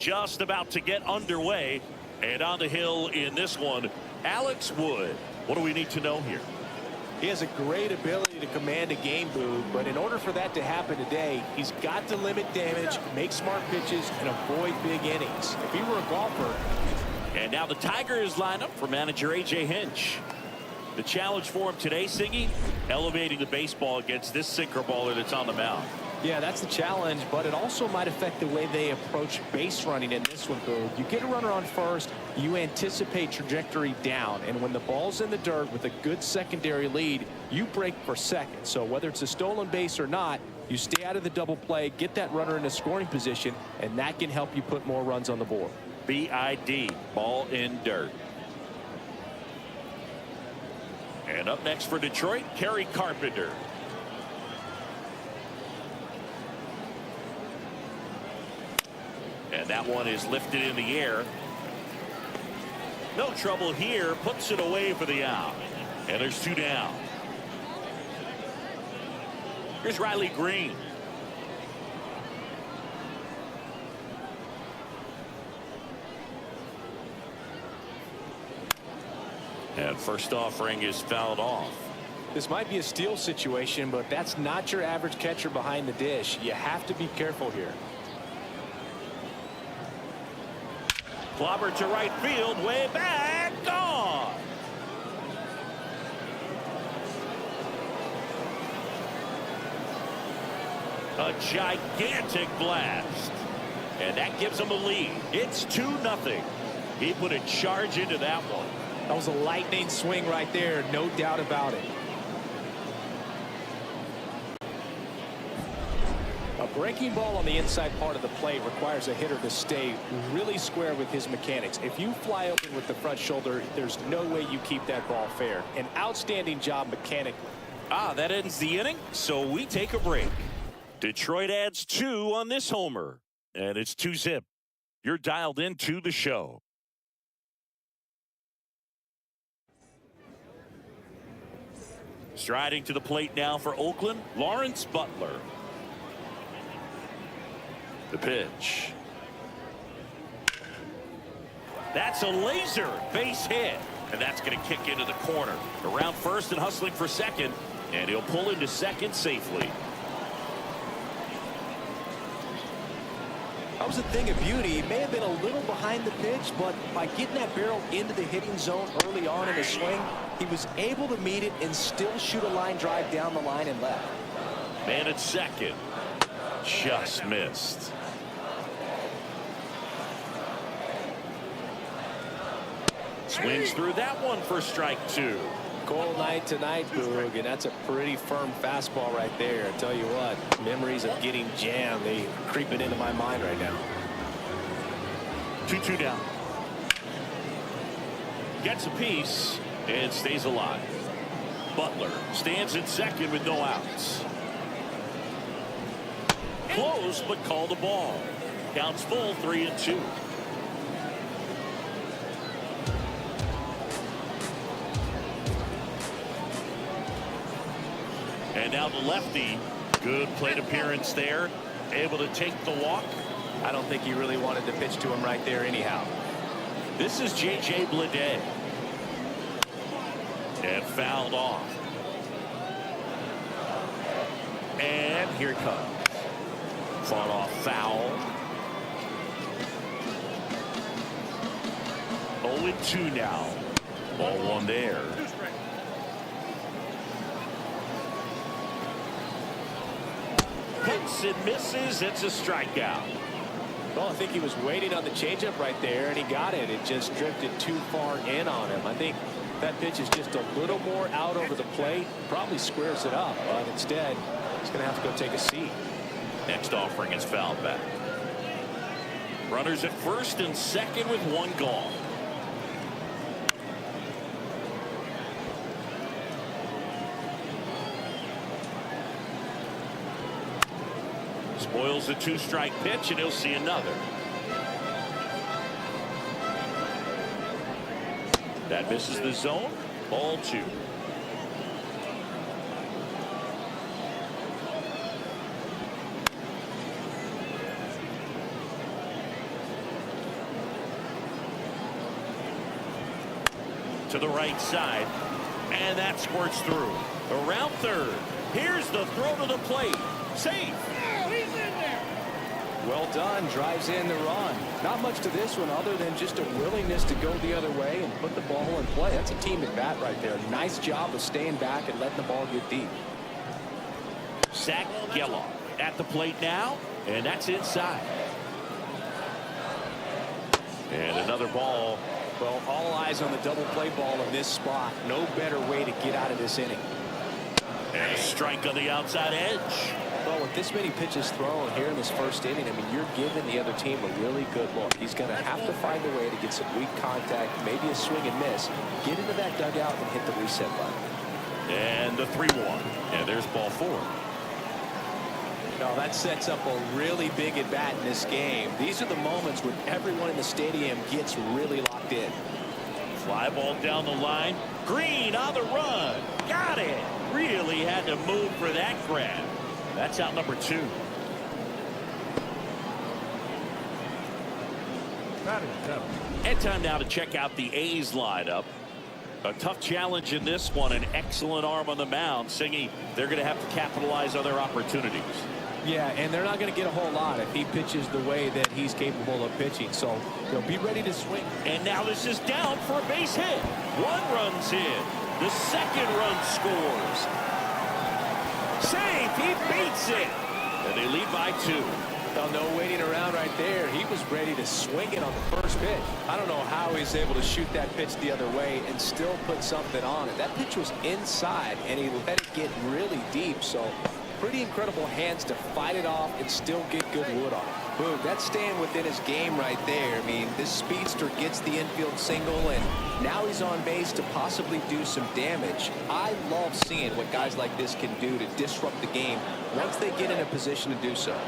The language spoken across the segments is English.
Just about to get underway, and on the hill in this one, Alex Wood. What do we need to know here? He has a great ability to command a game, Boog, but in order for that to happen today, he's got to limit damage, make smart pitches, and avoid big innings. If he were a golfer. And now the Tigers line up for manager A.J. Hinch. The challenge for him today, Singy, elevating the baseball against this sinker baller that's on the mound. Yeah, that's the challenge, but it also might affect the way they approach base running in this one, Boog. You get a runner on first, you anticipate trajectory down, and when the ball's in the dirt with a good secondary lead, you break for second. So whether it's a stolen base or not, you stay out of the double play, get that runner in a scoring position, and that can help you put more runs on the board. BID, ball in dirt. And up next for Detroit, Kerry Carpenter. And that one is lifted in the air. No trouble here. Puts it away for the out. And there's two down. Here's Riley Green. And first offering is fouled off. This might be a steal situation, but that's not your average catcher behind the dish. You have to be careful here. Clobber to right field, way back, gone. A gigantic blast. And that gives him a lead. It's 2-0. He put a charge into that one. That was a lightning swing right there, no doubt about it. A breaking ball on the inside part of the plate requires a hitter to stay really square with his mechanics. If you fly open with the front shoulder, there's no way you keep that ball fair. An outstanding job mechanically. That ends the inning, so we take a break. Detroit adds 2 on this homer, and it's 2-zip. You're dialed into the show. Striding to the plate now for Oakland, Lawrence Butler. The pitch. That's a laser base hit, and that's going to kick into the corner. Around first and hustling for second, and he'll pull into second safely. That was a thing of beauty. He may have been a little behind the pitch, but by getting that barrel into the hitting zone early on in the swing, he was able to meet it and still shoot a line drive down the line and left. Man at second. Just missed. Swings through that one for strike 2. Cold night tonight, Boog, and that's a pretty firm fastball right there. I tell you what, memories of getting jammed, they creeping into my mind right now. 2-2 down. Gets a piece and stays alive. Butler stands in second with no outs. Close, but called a ball. Counts full, 3-2. And now the lefty. Good plate appearance there. Able to take the walk. I don't think he really wanted to pitch to him right there anyhow. This is J.J. Bleday. And fouled off. And here it comes. Fought off foul. 0-2 now. Ball one there. Hits and misses. It's a strikeout. Well, I think he was waiting on the changeup right there, and he got it. It just drifted too far in on him. I think that pitch is just a little more out over the plate. Probably squares it up, but instead, he's going to have to go take a seat. Next offering is fouled back. Runners at first and second with one gone. Spoils a 2-strike pitch, and he'll see another. That misses the zone. Ball 2. to the right side. And that squirts through. Around third. Here's the throw to the plate. Safe. Oh, he's in there. Well done. Drives in the run. Not much to this one other than just a willingness to go the other way and put the ball in play. That's a team at bat right there. Nice job of staying back and letting the ball get deep. Zach Geloff at the plate now, and that's inside. And another ball. Well, all eyes on the double play ball in this spot. No better way to get out of this inning. And a strike on the outside edge. Well, with this many pitches thrown here in this first inning, I mean, you're giving the other team a really good look. He's going to have to find a way to get some weak contact, maybe a swing and miss, get into that dugout and hit the reset button. And the 3-1. And there's ball 4. Now that sets up a really big at bat in this game. These are the moments when everyone in the stadium gets really locked in. Fly ball down the line. Green on the run. Got it. Really had to move for that grab. That's out number 2. And time now to check out the A's lineup. A tough challenge in this one. An excellent arm on the mound. Singy, they're going to have to capitalize on their opportunities. Yeah, and they're not going to get a whole lot if he pitches the way that he's capable of pitching. So they'll be ready to swing. And now this is down for a base hit. 1 run's in. The second run scores. Safe. He beats it. And they lead by 2. Well, no waiting around right there. He was ready to swing it on the first pitch. I don't know how he's able to shoot that pitch the other way and still put something on it. That pitch was inside, and he let it get really deep. So pretty incredible hands to fight it off and still get good wood on it. Boom, that's staying within his game right there. I mean, this speedster gets the infield single, and now he's on base to possibly do some damage. I love seeing what guys like this can do to disrupt the game once they get in a position to do so.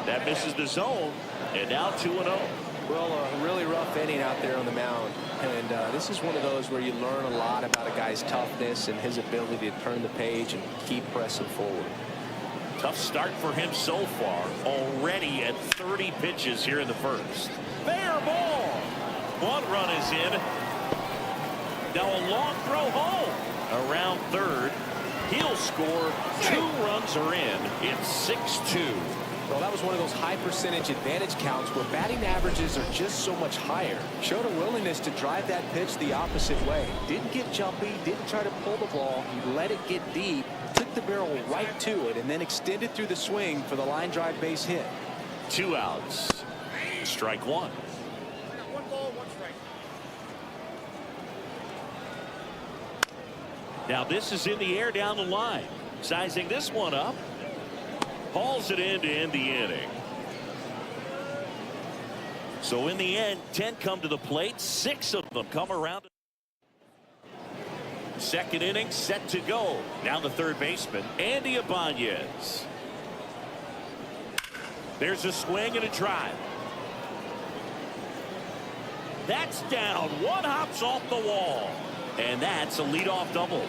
That misses the zone, and now 2-0. Well, a really rough inning out there on the mound, and this is one of those where you learn a lot about a guy's toughness and his ability to turn the page and keep pressing forward. Tough start for him so far, already at 30 pitches here in the first. Fair ball. 1 run is in. Now a long throw home. Around third. He'll score. 2 runs are in. It's 6-2. Well, that was one of those high percentage advantage counts where batting averages are just so much higher. Showed a willingness to drive that pitch the opposite way. Didn't get jumpy, didn't try to pull the ball. He let it get deep, took the barrel right to it, and then extended through the swing for the line drive base hit. 2 outs. Strike 1. 1 ball, 1 strike. Now this is in the air down the line. Sizing this one up. Hauls it in to end the inning. So in the end, 10 come to the plate. 6 of them come around. Second inning set to go. Now the third baseman, Andy Ibanez. There's a swing and a drive. That's down. 1 hops off the wall. And that's a leadoff double.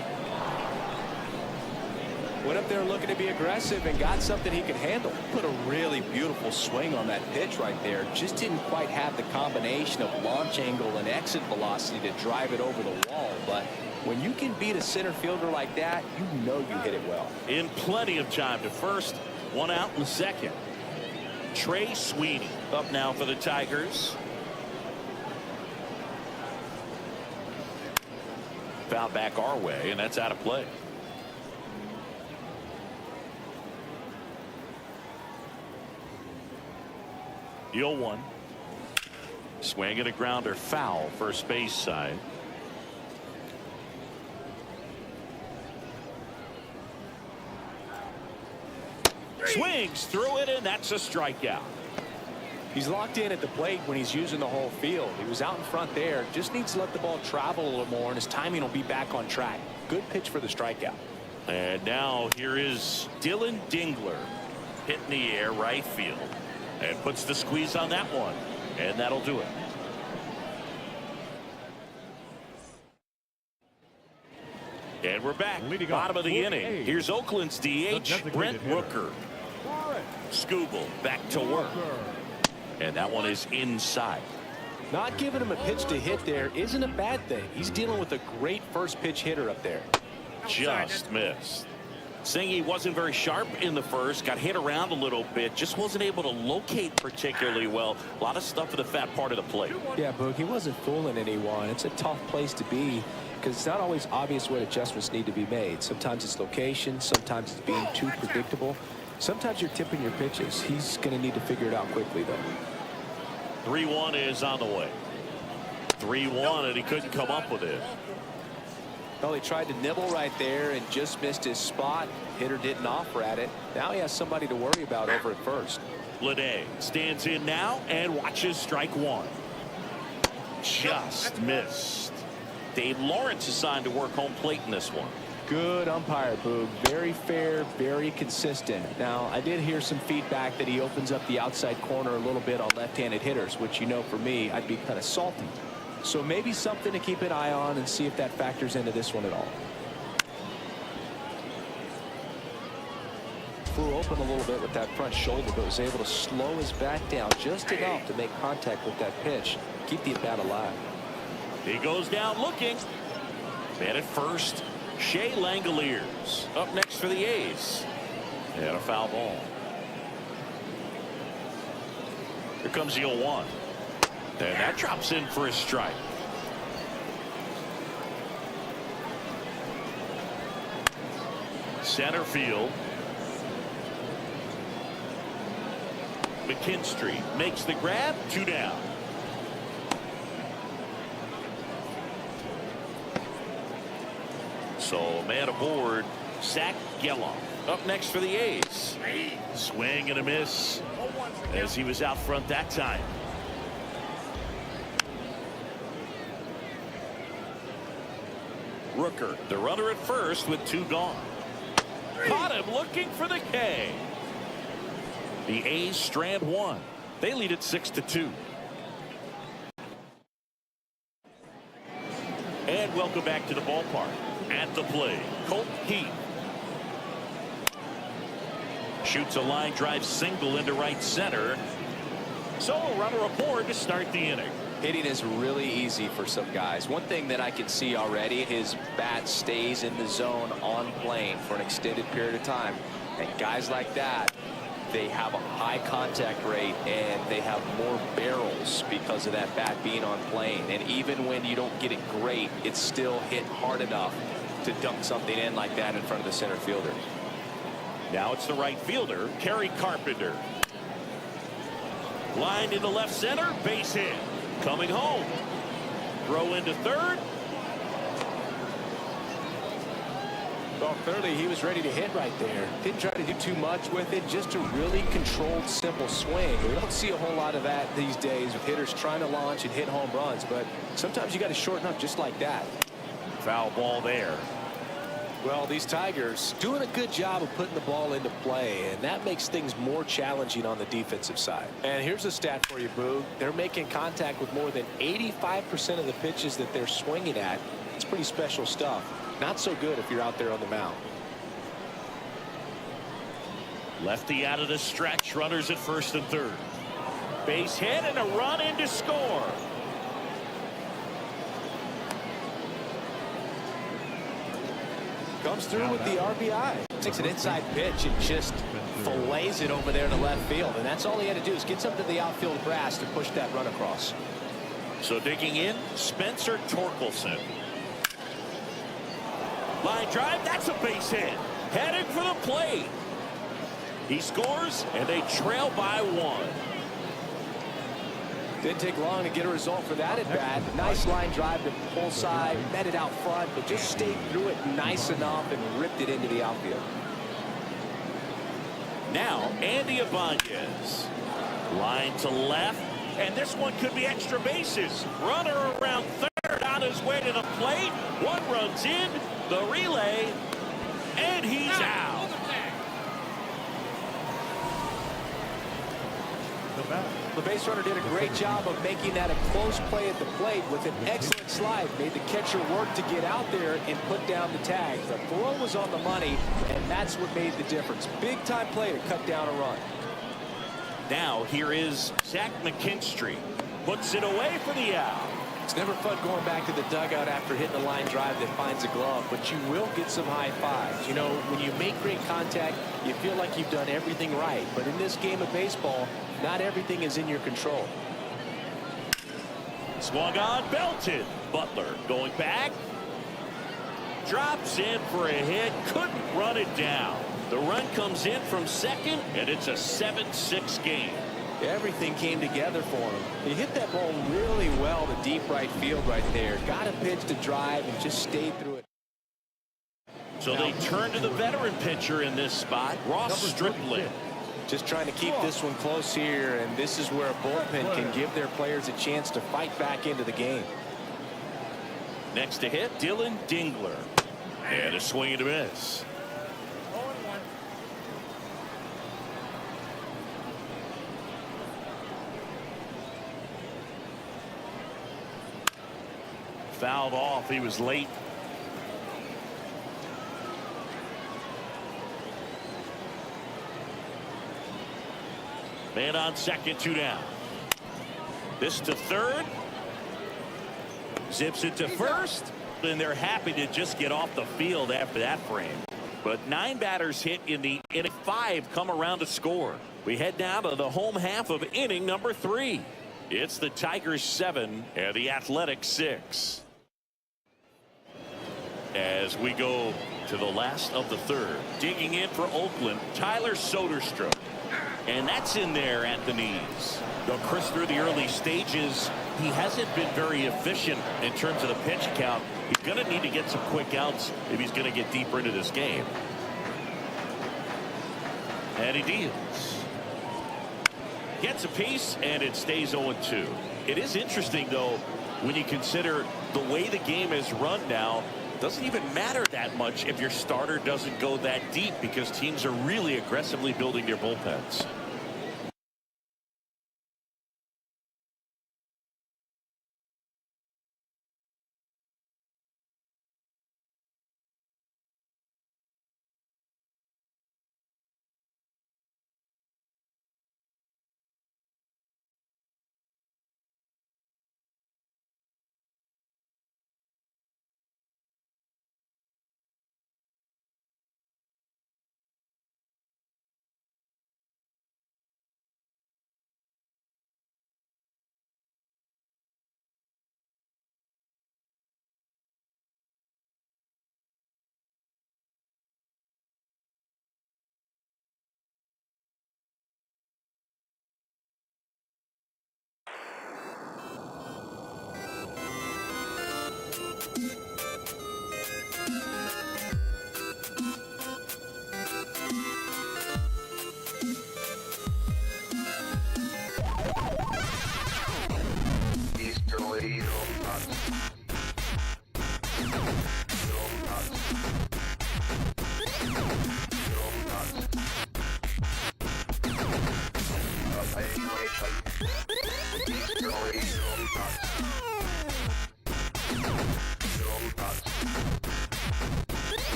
Went up there looking to be aggressive and got something he could handle. Put a really beautiful swing on that pitch right there. Just didn't quite have the combination of launch angle and exit velocity to drive it over the wall. But when you can beat a center fielder like that, you know you hit it well. In plenty of time to first. 1 out in the second. Trey Sweeney up now for the Tigers. Foul back our way, and that's out of play. The 0-1. Swing and a grounder, foul, first base side. Swings through it, and that's a strikeout. He's locked in at the plate when he's using the whole field. He was out in front there. Just needs to let the ball travel a little more, and his timing will be back on track. Good pitch for the strikeout. And now here is Dylan Dingler hitting the air right field. And puts the squeeze on that one. And that'll do it. And we're back. Bottom of the inning. Here's Oakland's DH, Brent Rooker. Scooble back to work. And that one is inside. Not giving him a pitch to hit there isn't a bad thing. He's dealing with a great first pitch hitter up there. Just missed. Singy wasn't very sharp in the first, got hit around a little bit, just wasn't able to locate particularly well. A lot of stuff in the fat part of the plate. Yeah, Boog, he wasn't fooling anyone. It's a tough place to be because it's not always obvious what adjustments need to be made. Sometimes it's location, sometimes it's being too predictable. Sometimes you're tipping your pitches. He's going to need to figure it out quickly, though. 3-1 is on the way. 3-1, and he couldn't come up with it. Well, he tried to nibble right there and just missed his spot. Hitter didn't offer at it. Now he has somebody to worry about over at first. Lede stands in now and watches strike one. Just missed. Dave Lawrence assigned to work home plate in this one. Good umpire, Boog. Very fair, very consistent. Now, I did hear some feedback that he opens up the outside corner a little bit on left-handed hitters, which, you know, for me, I'd be kind of salty. So maybe something to keep an eye on and see if that factors into this one at all. Flew open a little bit with that front shoulder, but was able to slow his back down just enough to make contact with that pitch. Keep the at-bat alive. He goes down looking. Man at first, Shea Langoliers up next for the A's. And a foul ball. Here comes the 0-1. And that drops in for a strike. Center field. McKinstry makes the grab. 2 down. So man aboard. Zach Geloff up next for the A's. Swing and a miss as he was out front that time. Rooker, the runner at first with 2 gone. Caught him looking for the K. The A's strand 1. They lead it 6-2. And welcome back to the ballpark. At the plate, Colt Heath. Shoots a line drive single into right center. So a runner aboard to start the inning. Hitting is really easy for some guys. One thing that I can see already, his bat stays in the zone on plane for an extended period of time. And guys like that, they have a high contact rate and they have more barrels because of that bat being on plane. And even when you don't get it great, it's still hit hard enough to dunk something in like that in front of the center fielder. Now it's the right fielder, Kerry Carpenter. Lined into left center, base hit. Coming home. Throw into third. Well, clearly he was ready to hit right there. Didn't try to do too much with it. Just a really controlled, simple swing. We don't see a whole lot of that these days with hitters trying to launch and hit home runs. But sometimes you got to shorten up just like that. Foul ball there. Well, these Tigers doing a good job of putting the ball into play, and that makes things more challenging on the defensive side. And here's a stat for you, Boog. They're making contact with more than 85% of the pitches that they're swinging at. It's pretty special stuff. Not so good if you're out there on the mound. Lefty out of the stretch. Runners at first and third. Base hit and a run in to score. Comes through with the RBI. Takes an inside pitch and just fillets it over there to left field. And that's all he had to do is get something to the outfield grass to push that run across. So digging in, Spencer Torkelson. Line drive, that's a base hit. Heading for the plate. He scores, and they trail by 1. Didn't take long to get a result for that at bat. Nice line drive to pull side, met it out front, but just stayed through it nice enough and ripped it into the outfield. Now, Andy Ibanez. Line to left, and this one could be extra bases. Runner around third on his way to the plate. 1 runs in, the relay, and he's out. The base runner did a great job of making that a close play at the plate with an excellent slide. Made the catcher work to get out there and put down the tag. The throw was on the money, and that's what made the difference. Big time play to cut down a run. Now here is Zach McKinstry. puts it away for the out. It's never fun going back to the dugout after hitting a line drive that finds a glove, but you will get some high fives. You know, when you make great contact, you feel like you've done everything right. But in this game of baseball, not everything is in your control. Swung on, belted. Butler going back. Drops in for a hit. Couldn't run it down. The run comes in from second, and it's a 7-6 game. Everything came together for him. He hit that ball really well to deep right field right there. Got a pitch to drive and just stayed through it. So they turn to the veteran pitcher in this spot, Ross Strickland. Just trying to keep this one close here, and this is where a bullpen can give their players a chance to fight back into the game. Next to hit, Dylan Dingler. And a swing and a miss. 0-1. Fouled off. He was late. Man on second, 2 down. This to third. Zips it to first. And they're happy to just get off the field after that frame. But 9 batters hit in the inning. 5 come around to score. We head down to the home half of inning number 3. It's the Tigers 7 and the Athletics 6. As we go to the last of the third. Digging in for Oakland, Tyler Soderstrom. And that's in there at the knees. Though Chris, through the early stages, he hasn't been very efficient in terms of the pitch count. He's going to need to get some quick outs if he's going to get deeper into this game. And he deals. Gets a piece, and it stays 0-2. It is interesting, though, when you consider the way the game is run now. Doesn't even matter that much if your starter doesn't go that deep, because teams are really aggressively building their bullpens.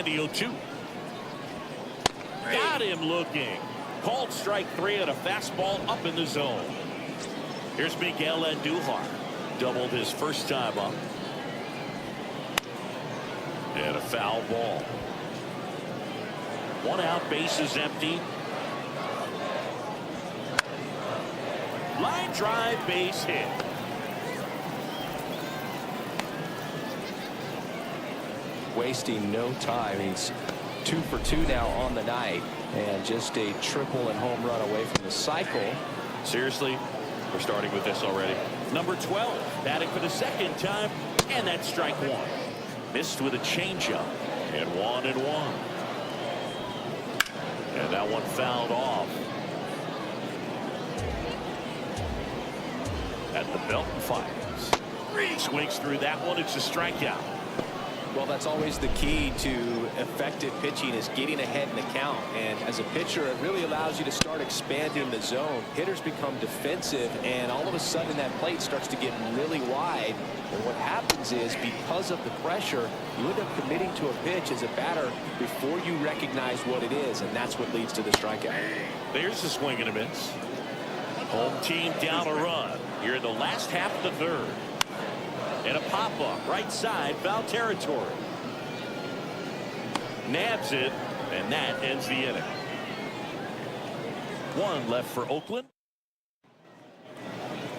And the 0-2. Got him looking. Called strike 3 on a fastball up in the zone. Here's Miguel Andujar. Doubled his first time up. And a foul ball. 1 out, bases empty. Line drive, base hit. Wasting no time. He's 2 for 2 now on the night, and just a triple and home run away from the cycle. Seriously, we're starting with this already. Number 12, batting for the second time, and that's strike 1. Missed with a changeup, and 1-1. And that one fouled off. At the belt and fires. Swings through that one. It's a strikeout. Well, that's always the key to effective pitching, is getting ahead in the count. And as a pitcher, it really allows you to start expanding the zone. Hitters become defensive, and all of a sudden that plate starts to get really wide. And what happens is, because of the pressure, you end up committing to a pitch as a batter before you recognize what it is, and that's what leads to the strikeout. There's a swing and a miss. Home team down a run here in the last half of the third. And a pop-up right side, foul territory. Nabs it, and that ends the inning. 1 left for Oakland.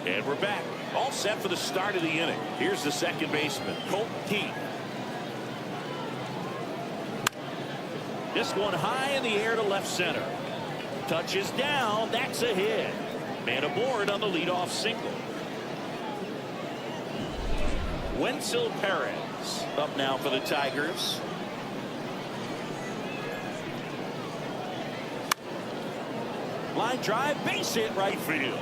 And we're back. All set for the start of the inning. Here's the second baseman, Colton Keith. This one high in the air to left center. Touches down. That's a hit. Man aboard on the leadoff single. Wenzel Perez up now for the Tigers. Line drive, base hit right field.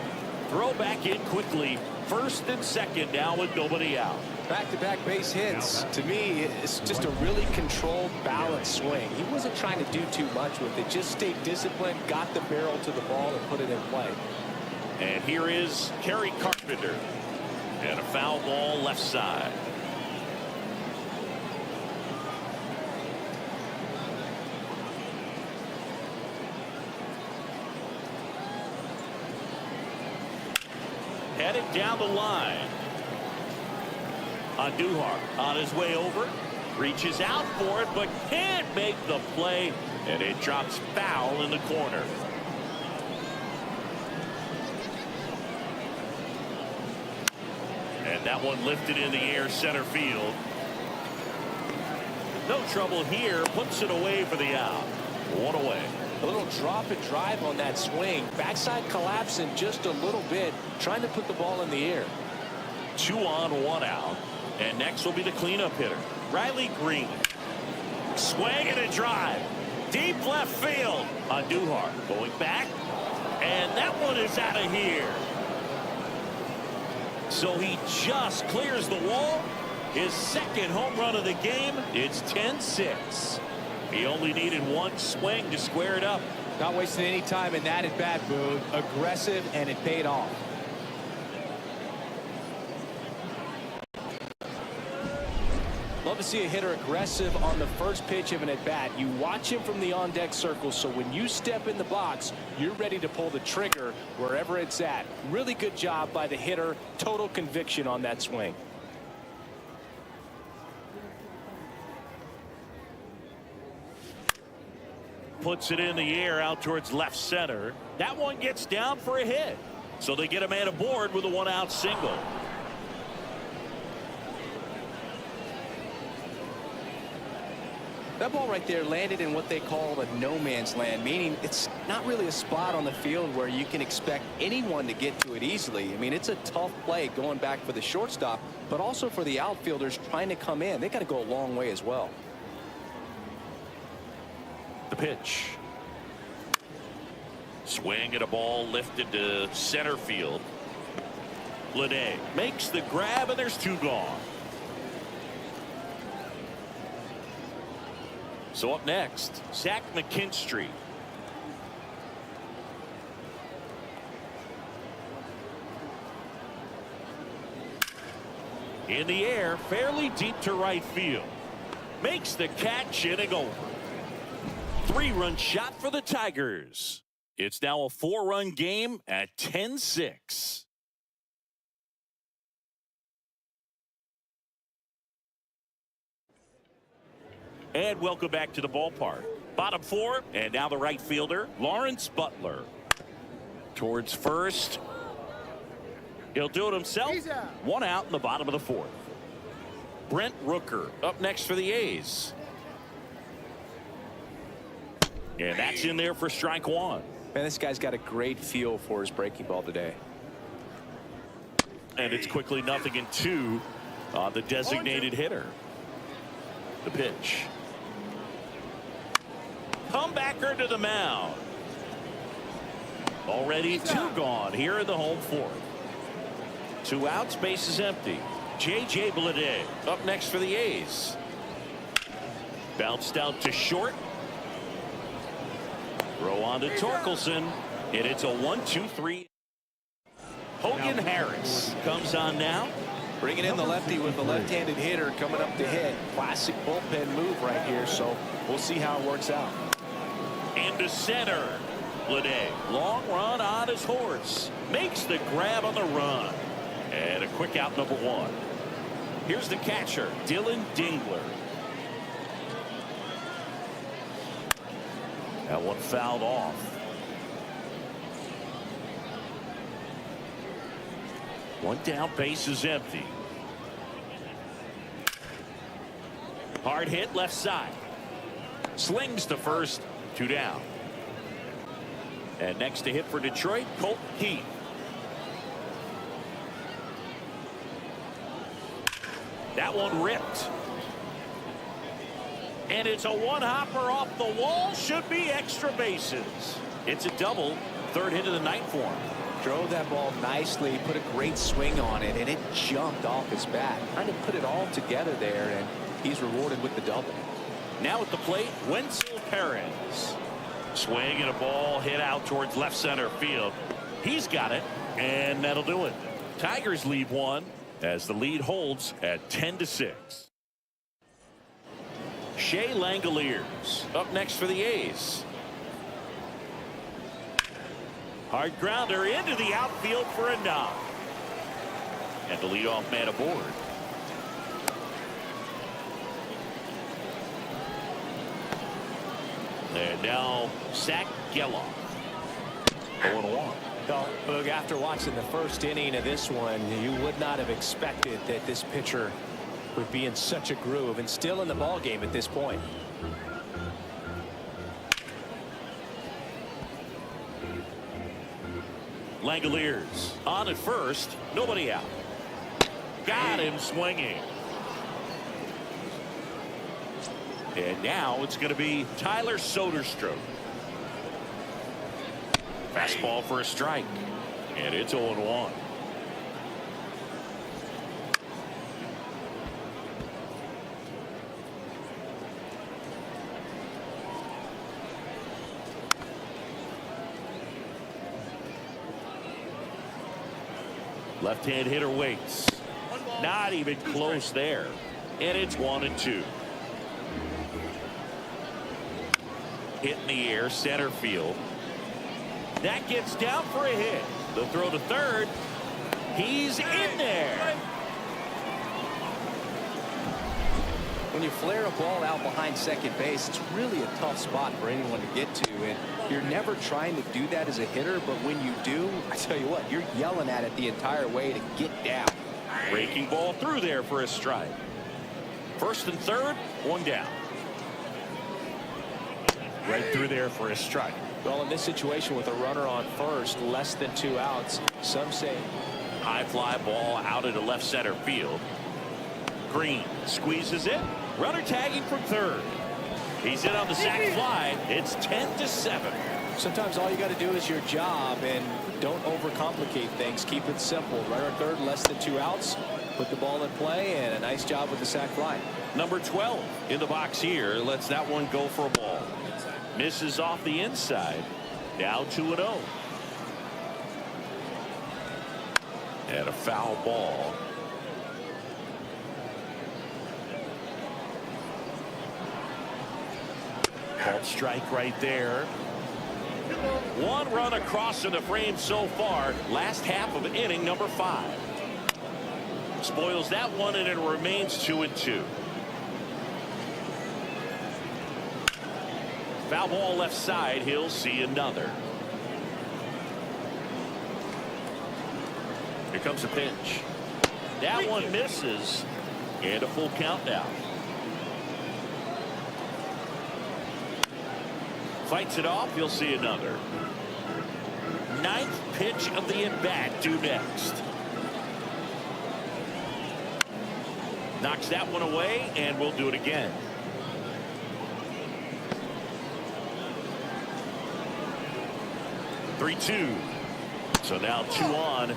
Throw back in quickly. First and second now with nobody out. Back-to-back base hits. To me, it's just a really controlled, balanced swing. He wasn't trying to do too much with it. Just stayed disciplined, got the barrel to the ball, and put it in play. And here is Kerry Carpenter. And a foul ball left side. Headed down the line. Andujar on his way over. Reaches out for it, but can't make the play. And it drops foul in the corner. And that one lifted in the air center field. No trouble here. Puts it away for the out. 1 away. A little drop and drive on that swing. Backside collapsing just a little bit, trying to put the ball in the air. 2 on, 1 out. And next will be the cleanup hitter, Riley Green. Swing and a drive. Deep left field. Andujar going back. And that one is out of here. So he just clears the wall. His second home run of the game. It's 10-6. He only needed 1 swing to square it up. Not wasting any time in that at-bat, Boone. Aggressive, and it paid off. Love to see a hitter aggressive on the first pitch of an at-bat. You watch him from the on-deck circle, so when you step in the box, you're ready to pull the trigger wherever it's at. Really good job by the hitter. Total conviction on that swing. Puts it in the air out towards left center. That one gets down for a hit. So they get a man aboard with a 1-out single. That ball right there landed in what they call a no man's land, meaning it's not really a spot on the field where you can expect anyone to get to it easily. I mean, it's a tough play going back for the shortstop, but also for the outfielders trying to come in. They got to go a long way as well. The pitch. Swing at a ball lifted to center field. Lede makes the grab, and there's 2 gone. So up next, Zach McKinstry. In the air, fairly deep to right field. Makes the catch, inning over. 3-run shot for the Tigers. It's now a 4-run game at 10-6. And welcome back to the ballpark. Bottom 4, and now the right fielder, Lawrence Butler. Towards first. He'll do it himself. 1 out in the bottom of the 4th. Brent Rooker up next for the A's. And that's in there for strike 1. Man, this guy's got a great feel for his breaking ball today. And it's quickly 0-2 on the designated hitter. The pitch. Comebacker to the mound. Already 2 gone here in the home 4th. 2 outs, base is empty. J.J. Bleday up next for the A's. Bounced out to short. Throw on to Torkelson. And it's a 1-2-3. Hogan Harris comes on now. Bringing in the lefty with the left-handed hitter coming up to hit. Classic bullpen move right here, so we'll see how it works out. Into center. Bleday, long run on his horse. Makes the grab on the run. And a quick out, number 1. Here's the catcher, Dylan Dingler. That one fouled off. One down, base is empty. Hard hit left side. Slings to first, 2 down. And next to hit for Detroit, Colt Heath. That one ripped. And it's a one-hopper off the wall. Should be extra bases. It's a double. 3rd hit of the night for him. Drove that ball nicely, put a great swing on it, and it jumped off his bat. Trying to put it all together there, and he's rewarded with the double. Now at the plate, Wenzel Perez. Swing and a ball hit out towards left center field. He's got it, and that'll do it. Tigers lead 1 as the lead holds at 10-6. Shea Langoliers up next for the A's. Hard grounder into the outfield for a knock. And the leadoff man aboard. And now Zach Geloff. 0-1. Well, Boog, after watching the first inning of this one, you would not have expected that this pitcher would be in such a groove and still in the ball game at this point. Langoliers on at first, nobody out. Got him swinging. And now it's going to be Tyler Soderstrom. Fastball for a strike. And it's 0-1. Left-hand hitter waits. Not even close there. And it's 1-2. Hit in the air, center field. That gets down for a hit. The throw to third. He's in there. When you flare a ball out behind second base, it's really a tough spot for anyone to get to, and you're never trying to do that as a hitter, but when you do, I tell you what, you're yelling at it the entire way to get down. Breaking ball through there for a strike. First and third, 1 down. Right through there for a strike. Well, in this situation with a runner on first, less than 2 outs, some say high fly ball out into left center field. Green squeezes it. Runner tagging from third. He's in on the sac fly. It's 10-7. Sometimes all you got to do is your job and don't overcomplicate things. Keep it simple. Runner third, less than 2 outs. Put the ball in play, and a nice job with the sac fly. Number 12 in the box here. Lets that one go for a ball. Misses off the inside. Now 2-0. And a foul ball. Called strike right there. One run across in the frame so far. Last half of inning number 5. Spoils that one, and it remains 2-2. Foul ball left side. He'll see another. Here comes a pitch. That one misses. And a full count now. Fights it off. He'll see another. 9th pitch of the at-bat due next. Knocks that one away, and we'll do it again. Three-two. So now 2 on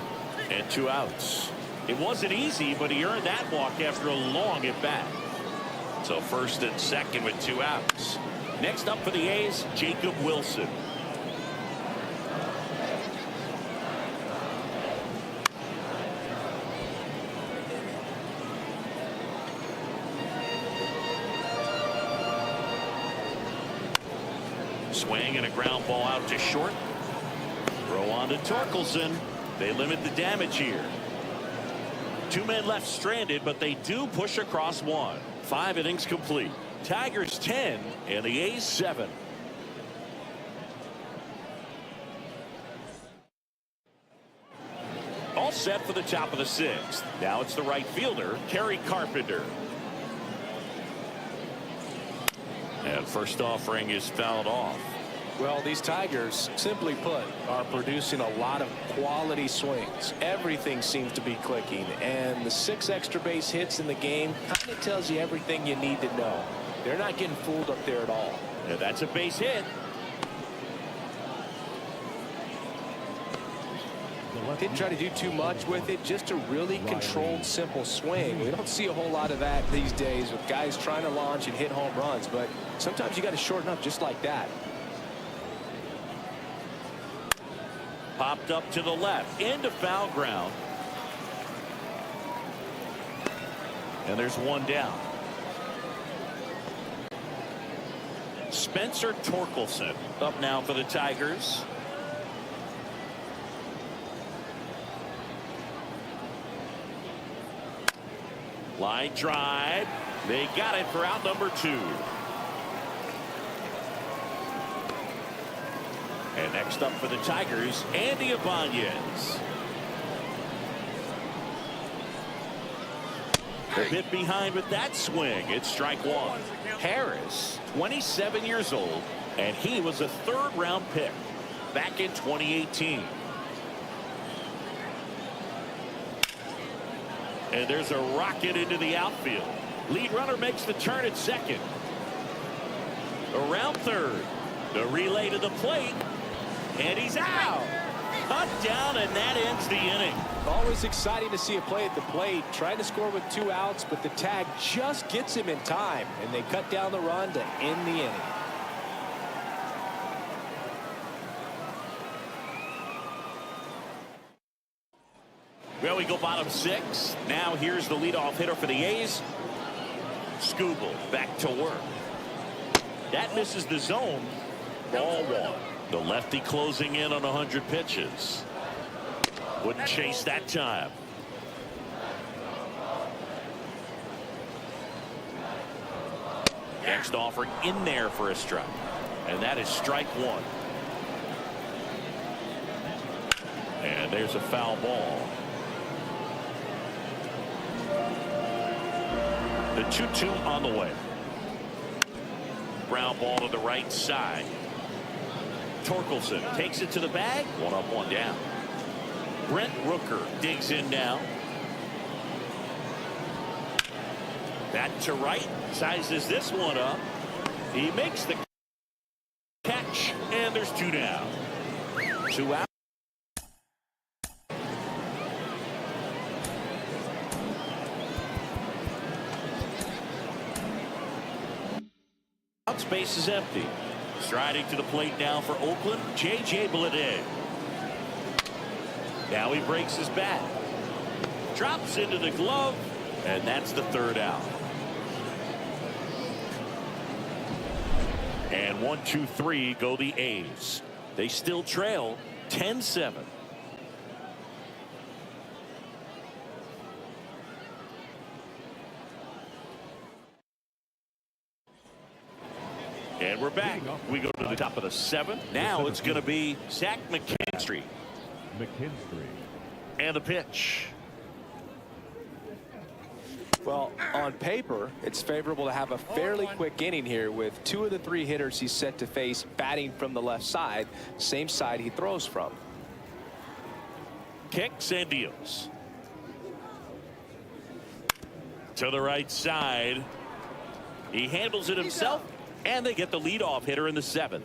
and 2 outs. It wasn't easy, but he earned that walk after a long at-bat. So first and second with 2 outs. Next up for the A's, Jacob Wilson. Swing and a ground ball out to short. Throw on to Torkelson. They limit the damage here. 2 men left stranded, but they do push across 1. 5 innings complete. Tigers 10 and the A's 7. All set for the top of the 6th. Now it's the right fielder, Kerry Carpenter. And first offering is fouled off. Well, these Tigers, simply put, are producing a lot of quality swings. Everything seems to be clicking, and the 6 extra base hits in the game kind of tells you everything you need to know. They're not getting fooled up there at all. And that's a base hit. Didn't try to do too much with it, just a really controlled, simple swing. We don't see a whole lot of that these days with guys trying to launch and hit home runs, but sometimes you got to shorten up just like that. Popped up to the left into foul ground. And there's 1 down. Spencer Torkelson up now for the Tigers. Line drive. They got it for out number 2. And next up for the Tigers, Andy Ibanez. A bit behind with that swing. It's strike 1. Harris, 27 years old, and he was a 3rd-round pick back in 2018. And there's a rocket into the outfield. Lead runner makes the turn at second. Around third. The relay to the plate. And he's out. Cut down, and that ends the inning. Always exciting to see a play at the plate. Trying to score with 2 outs, but the tag just gets him in time, and they cut down the run to end the inning. Well, we go bottom 6. Now here's the leadoff hitter for the A's. Skubal back to work. That misses the zone. Ball 1. The lefty closing in on 100 pitches. Wouldn't chase that time. Next offering in there for a strike. And that is strike 1. And there's a foul ball. The 2-2 on the way. Ground ball to the right side. Torkelson takes it to the bag. 1 up, 1 down. Brent Rooker digs in now. Back to right. Sizes this one up. He makes the catch. And there's 2 down. 2 out. Space is empty. Striding to the plate now for Oakland, J.J. Bleday. Now he breaks his bat. Drops into the glove, and that's the 3rd out. And 1-2-3 go the A's. They still trail 10-7. And we're back. We go to the top of the 7th. Now it's going to be Zach McKinstry. And the pitch. Well, on paper, it's favorable to have a fairly quick inning here with 2 of the 3 hitters he's set to face batting from the left side, same side he throws from. Kicks and deals. To the right side. He handles it himself, and they get the leadoff hitter in the 7th.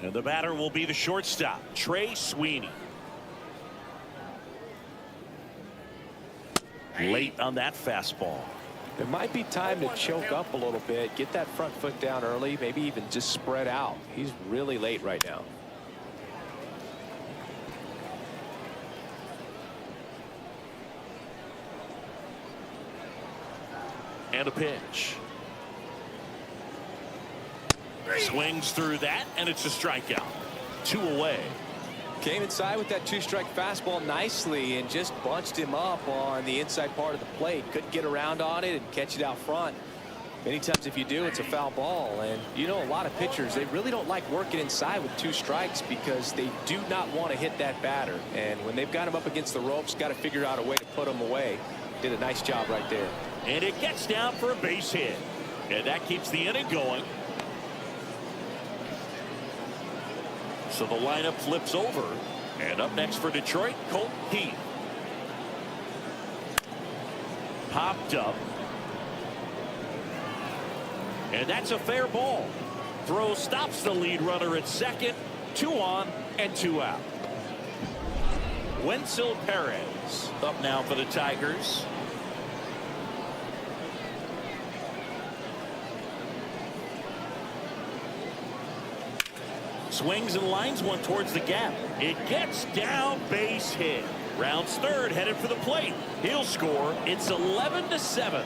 And the batter will be the shortstop, Trey Sweeney. Late on that fastball. It might be time to choke up a little bit, get that front foot down early, maybe even just spread out. He's really late right now. And a pitch. Swings through that, and it's a strikeout. 2 away. Came inside with that 2-strike fastball nicely and just bunched him up on the inside part of the plate. Couldn't get around on it and catch it out front. Many times if you do, it's a foul ball. And you know, a lot of pitchers, they really don't like working inside with 2 strikes because they do not want to hit that batter. And when they've got him up against the ropes, got to figure out a way to put him away. Did a nice job right there. And it gets down for a base hit. And that keeps the inning going. So the lineup flips over. And up next for Detroit, Colt Heath. Popped up. And that's a fair ball. Throw stops the lead runner at second. 2 on and 2 out. Wenzel Perez up now for the Tigers. Swings and lines one towards the gap. It gets down, base hit. Rounds third, headed for the plate. He'll score. It's 11-7.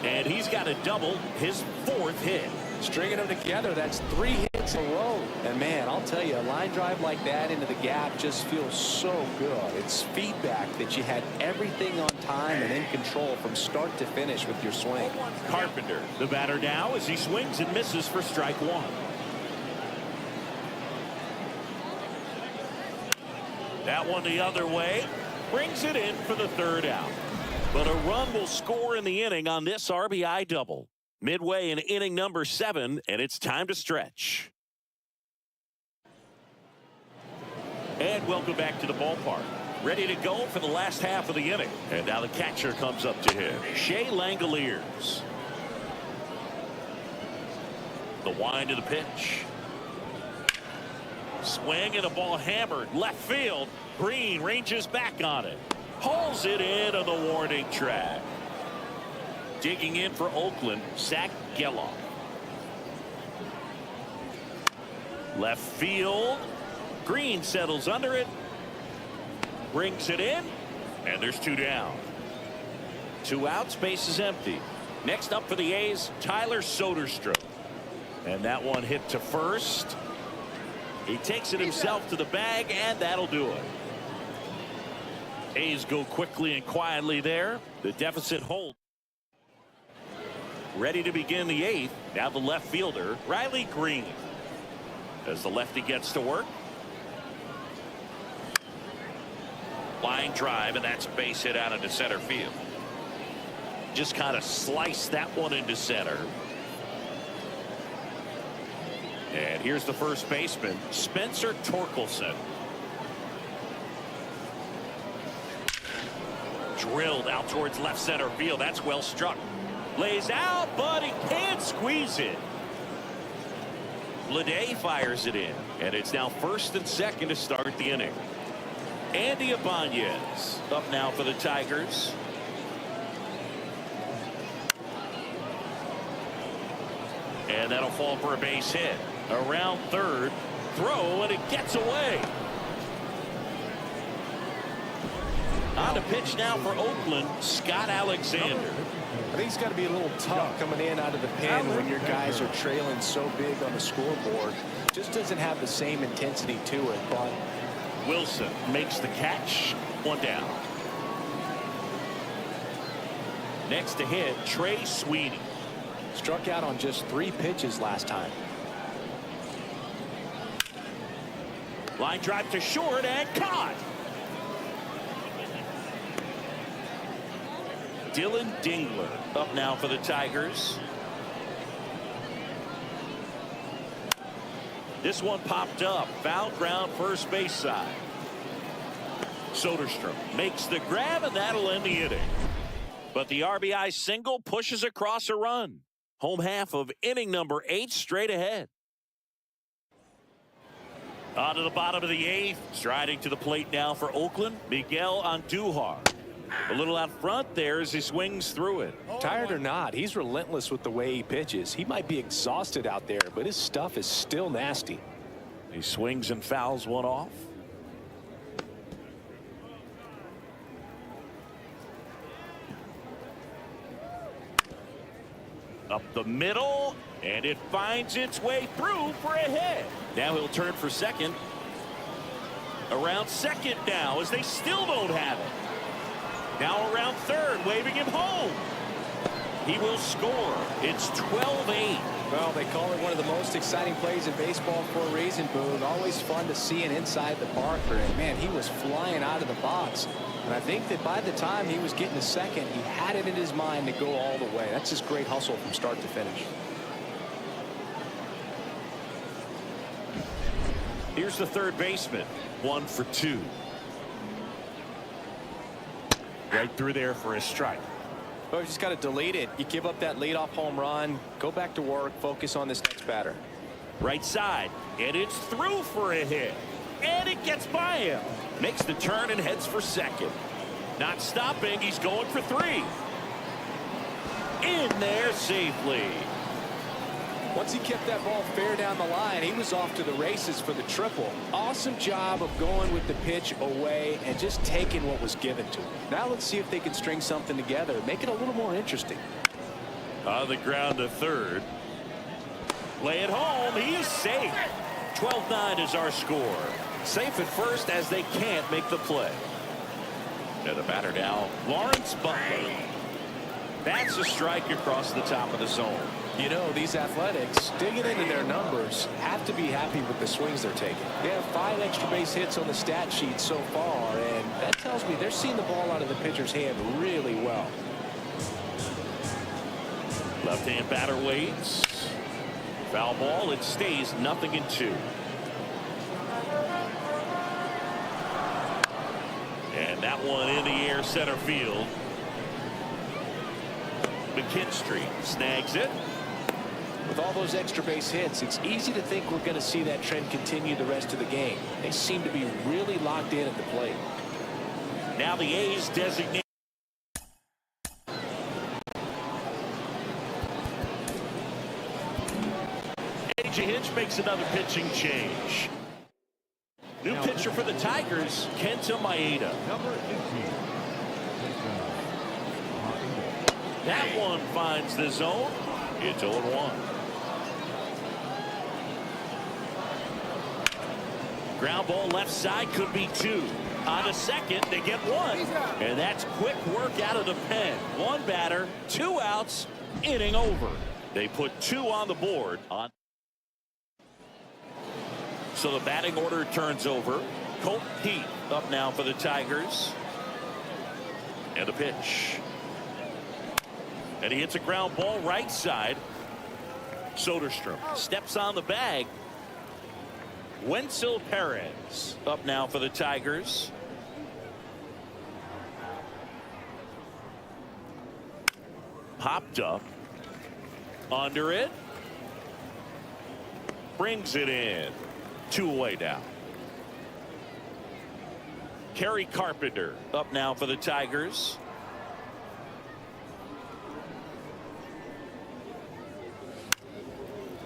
And he's got a double, his 4th hit. Stringing them together, that's 3 hits in a row. And man, I'll tell you, a line drive like that into the gap just feels so good. It's feedback that you had everything on time and in control from start to finish with your swing. Carpenter, the batter now as he swings and misses for strike 1. That one the other way. Brings it in for the 3rd out. But a run will score in the inning on this RBI double. Midway in inning number 7, and it's time to stretch. And welcome back to the ballpark. Ready to go for the last half of the inning. And now the catcher comes up to him, Shea Langoliers. The wind of the pitch. Swing and a ball hammered left field. Green ranges back on it. Hauls it in on the warning track. Digging in for Oakland, Zach Geloff. Left field. Green settles under it. Brings it in. And there's 2 down. 2 outs, base is empty. Next up for the A's, Tyler Soderstrom. And that one hit to first. He takes it himself to the bag, and that'll do it. A's go quickly and quietly there. The deficit holds. Ready to begin the 8th. Now the left fielder, Riley Green. As the lefty gets to work. Line drive, and that's base hit out into center field. Just kind of sliced that one into center. And here's the first baseman, Spencer Torkelson. Drilled out towards left center field. That's well struck. Lays out, but he can't squeeze it. Bleday fires it in. And it's now 1st and 2nd to start the inning. Andy Ibanez up now for the Tigers. And that'll fall for a base hit. Around third. Throw, and it gets away. On the pitch now for Oakland, Scott Alexander. I think it's got to be a little tough coming in out of the pen when your guys are trailing so big on the scoreboard. Just doesn't have the same intensity to it. But Wilson makes the catch. 1 down. Next to hit, Trey Sweeney. Struck out on just 3 pitches last time. Line drive to short and caught. Dylan Dingler up now for the Tigers. This one popped up. Foul ground first base side. Soderstrom makes the grab, and that'll end the inning. But the RBI single pushes across a run. Home half of inning number 8 straight ahead. On to the bottom of the 8th. Striding to the plate now for Oakland, Miguel Andujar. A little out front there as he swings through it. Tired or not, he's relentless with the way he pitches. He might be exhausted out there, but his stuff is still nasty. He swings and fouls one off. Up the middle, and it finds its way through for a hit. Now he'll turn for second. Around second now as they still don't have it. Now around third, waving him home. He will score. It's 12-8. Well, they call it one of the most exciting plays in baseball for a reason, Boog. Always fun to see an inside the Parker. And, man, he was flying out of the box. And I think that by the time he was getting to second, he had it in his mind to go all the way. That's just great hustle from start to finish. Here's the third baseman. 1 for 2. Right through there for a strike. Well, you just got to delete it. You give up that leadoff home run. Go back to work. Focus on this next batter. Right side. And it's through for a hit. And it gets by him. Makes the turn and heads for second. Not stopping. He's going for 3. In there safely. Once he kept that ball fair down the line, he was off to the races for the triple. Awesome job of going with the pitch away and just taking what was given to him. Now let's see if they can string something together, make it a little more interesting. On the ground to third. Lay it home. He is safe. 12-9 is our score. Safe at first as they can't make the play. And the batter now, Lawrence Butler. That's a strike across the top of the zone. You know, these Athletics, digging into their numbers, have to be happy with the swings they're taking. They have 5 extra base hits on the stat sheet so far, and that tells me they're seeing the ball out of the pitcher's hand really well. Left-hand batter waits. Foul ball. It stays 0-2. And that one in the air center field. McKinstry snags it. With all those extra base hits, it's easy to think we're going to see that trend continue the rest of the game. They seem to be really locked in at the plate. Now the A's designate. A.J. Hinch makes another pitching change. New pitcher for the Tigers, Kenta Maeda. Number 18. That one finds the zone. It's 0-1. Ground ball left side, could be 2. On a second, they get 1. And that's quick work out of the pen. 1 batter, 2 outs, inning over. They put 2 on the board. So the batting order turns over. Colt Heath up now for the Tigers. And a pitch. And he hits a ground ball right side. Soderstrom steps on the bag. Wenzel Perez up now for the Tigers. Popped up. Under it. Brings it in. 2 away now. Kerry Carpenter up now for the Tigers.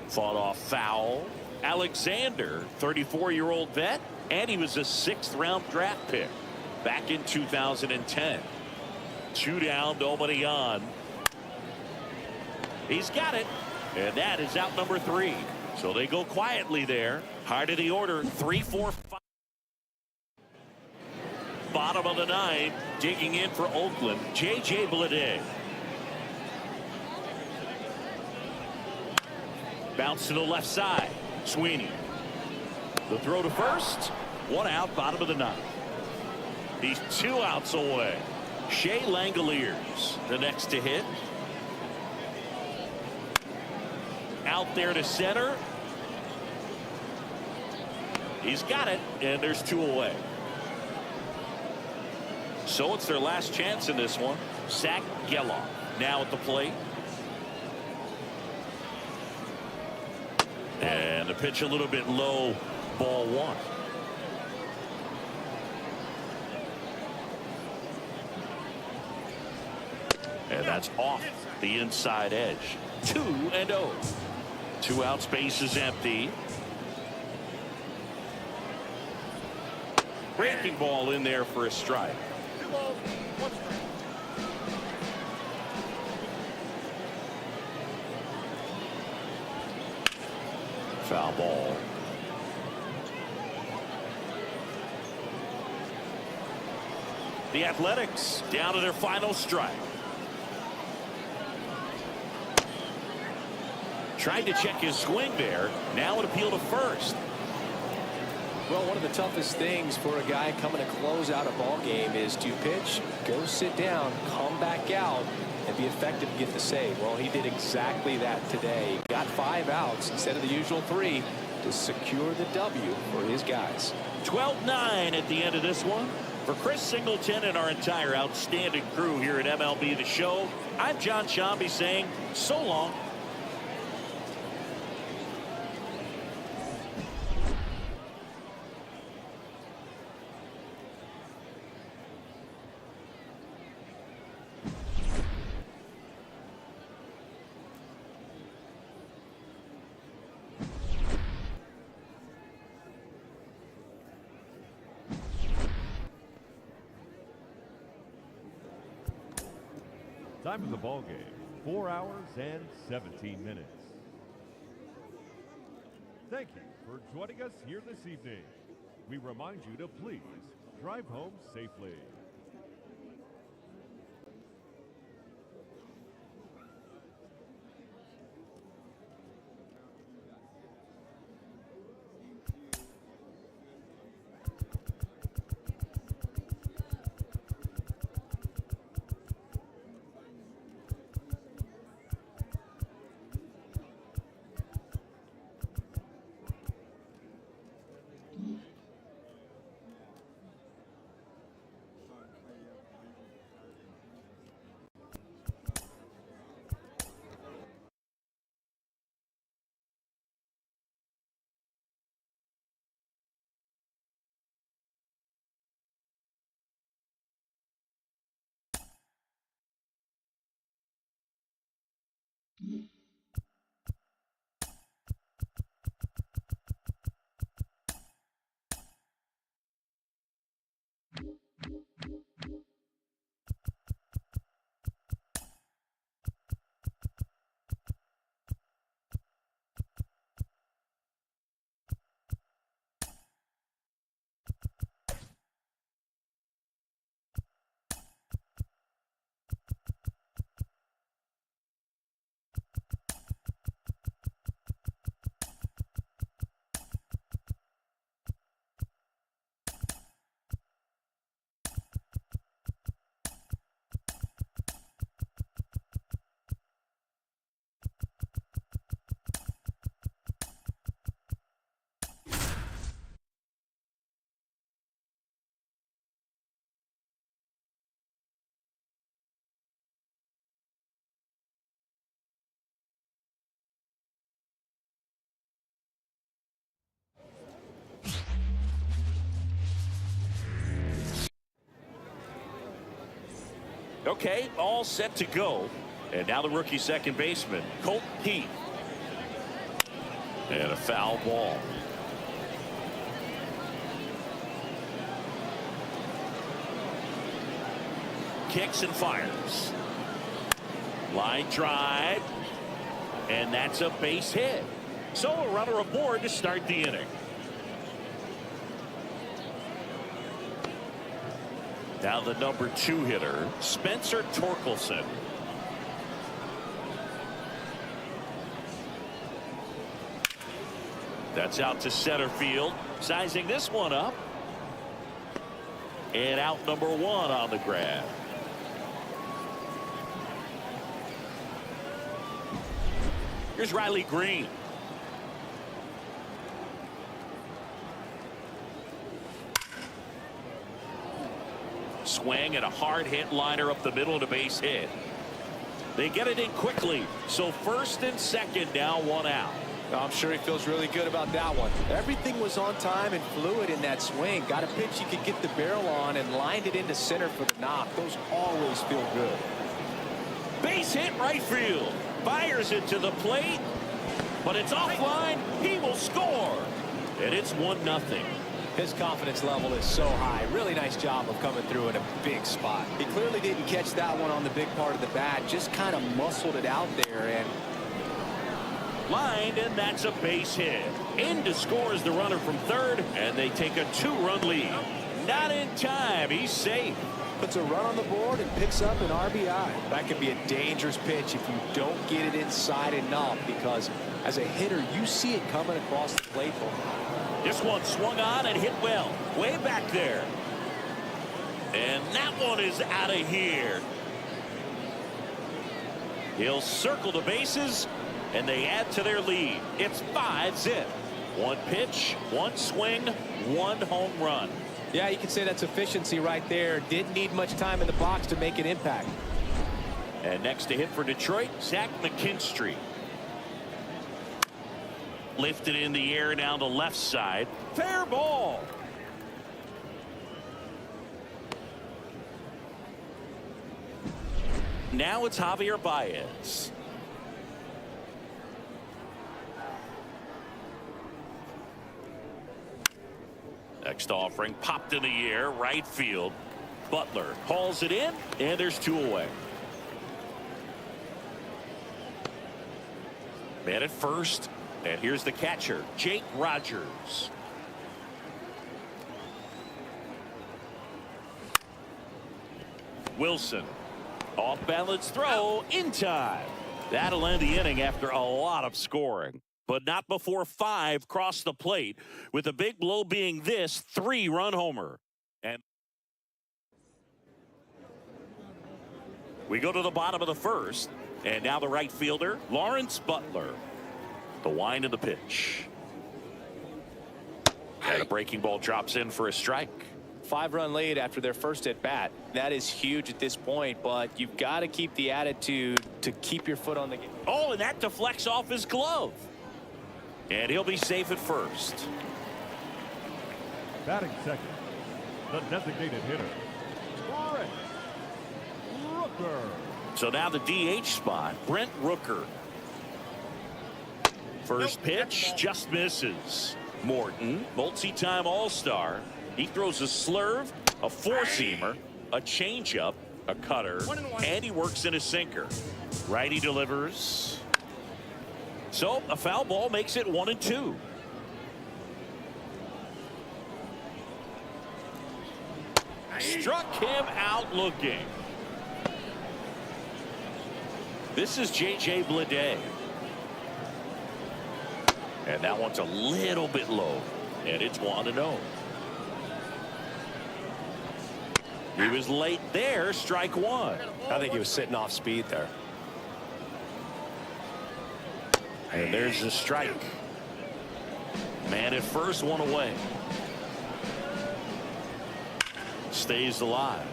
Fought off foul. Alexander, 34-year-old vet, and he was a 6th-round draft pick back in 2010. 2 down, nobody on. He's got it. And that is out number 3. So they go quietly there. High of the order. 3, 4, 5. Bottom of the 9. Digging in for Oakland. J.J. Bleday. Bounce to the left side. Sweeney. The throw to first. 1 out. Bottom of the 9. He's 2 outs away. Shea Langoliers the next to hit. Out there to center. He's got it, and there's 2 away. So it's their last chance in this one. Zach Geloff now at the plate. And the pitch a little bit low. Ball 1. And that's off the inside edge. 2-0. 2 outs, base is empty. Breaking ball in there for a strike. 2 balls, 1 strike. Foul ball. The Athletics down to their final strike. Tried to check his swing there. Now an appeal to first. Well, one of the toughest things for a guy coming to close out a ball game is to pitch, go sit down, come back out, and be effective to get the save. Well, he did exactly that today. Got 5 outs instead of the usual 3 to secure the W for his guys. 12-9 at the end of this one. For Chris Singleton and our entire outstanding crew here at MLB The Show, I'm John Shambi saying so long. Time of the ball game, 4 hours and 17 minutes. Thank you for joining us here this evening. We remind you to please drive home safely. Okay, all set to go. And now the rookie second baseman, Colt Heath. And a foul ball. Kicks and fires. Line drive. And that's a base hit. So a runner aboard to start the inning. Now the number 2 hitter, Spencer Torkelson. That's out to center field. Sizing this one up. And out number 1 on the grab. Here's Riley Green. Swing and a hard hit liner up the middle and a base hit. They get it in quickly. So first and second, now 1 out. I'm sure he feels really good about that one. Everything was on time and fluid in that swing. Got a pitch you could get the barrel on and lined it into center for the knock. Those always feel good. Base hit right field. Fires it to the plate. But it's offline. He will score. And it's 1-0. His confidence level is so high. Really nice job of coming through in a big spot. He clearly didn't catch that one on the big part of the bat. Just kind of muscled it out there. And lined, and that's a base hit. In to score is the runner from third, and they take a 2-run lead. Not in time. He's safe. Puts a run on the board and picks up an RBI. That could be a dangerous pitch if you don't get it inside enough, because as a hitter, you see it coming across the plate. This one swung on and hit well. Way back there. And that one is out of here. He'll circle the bases, and they add to their lead. It's 5-0. 1 pitch, 1 swing, 1 home run. Yeah, you can say that's efficiency right there. Didn't need much time in the box to make an impact. And next to hit for Detroit, Zach McKinstry. Lifted in the air down the left side. Fair ball. Now it's Javier Baez. Next offering popped in the air, right field. Butler hauls it in, and there's 2 away. Man at first, and here's the catcher, Jake Rogers. Wilson, off balance throw, in time. That'll end the inning after a lot of scoring. But not before 5 cross the plate, with the big blow being this 3-run homer. And we go to the bottom of the first, and now the right fielder, Lawrence Butler. The wind of the pitch. And a breaking ball drops in for a strike. 5-run lead after their first at bat. That is huge at this point, but you've got to keep the attitude to keep your foot on the game. Oh, and that deflects off his glove. And he'll be safe at first. Batting second, the designated hitter, Brent Rooker. So now the DH spot, Brent Rooker. First pitch just misses. Morton, multi-time All-Star. He throws a slurve, a four-seamer, a changeup, a cutter, and he works in a sinker. Righty delivers. So a foul ball makes it 1-2. Struck him out looking. This is J.J. Bleday. And that one's a little bit low. And it's 1-0. He was late there, strike one. I think he was sitting off speed there. And there's the strike. Man at first, one away. Stays alive.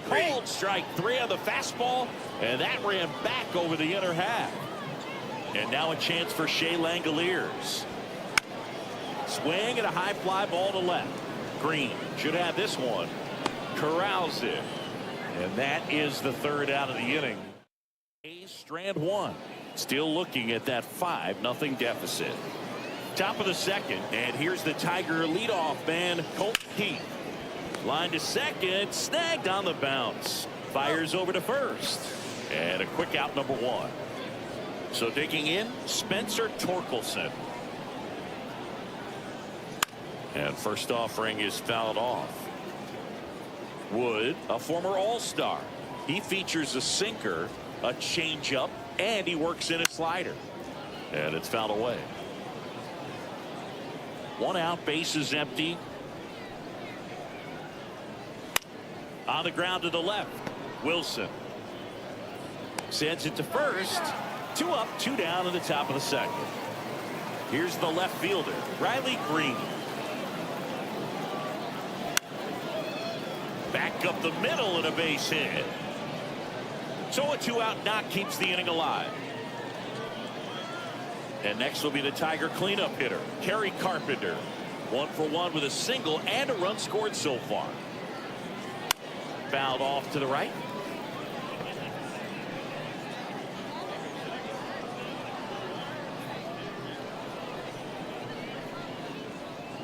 Called strike three on the fastball, and that ran back over the inner half. And now a chance for Shea Langoliers. Swing and a high fly ball to left. Green should have this one. Corrals it. And that is the third out of the inning. Strand one. Still looking at that 5-0 deficit. Top of the second, and here's the Tiger leadoff man, Colt Keith. Line to second, snagged on the bounce. Fires over to first. And a quick out, number 1. So digging in, Spencer Torkelson. And first offering is fouled off. Wood, a former All-Star. He features a sinker, a changeup, and he works in a slider. And it's fouled away. 1 out, base is empty. On the ground to the left, Wilson sends it to first. 2 up, 2 down in the top of the second. Here's the left fielder, Riley Green. Back up the middle and a base hit. So a 2-out knock keeps the inning alive. And next will be the Tiger cleanup hitter, Kerry Carpenter. 1 for 1 with a single and a run scored so far. Fouled off to the right.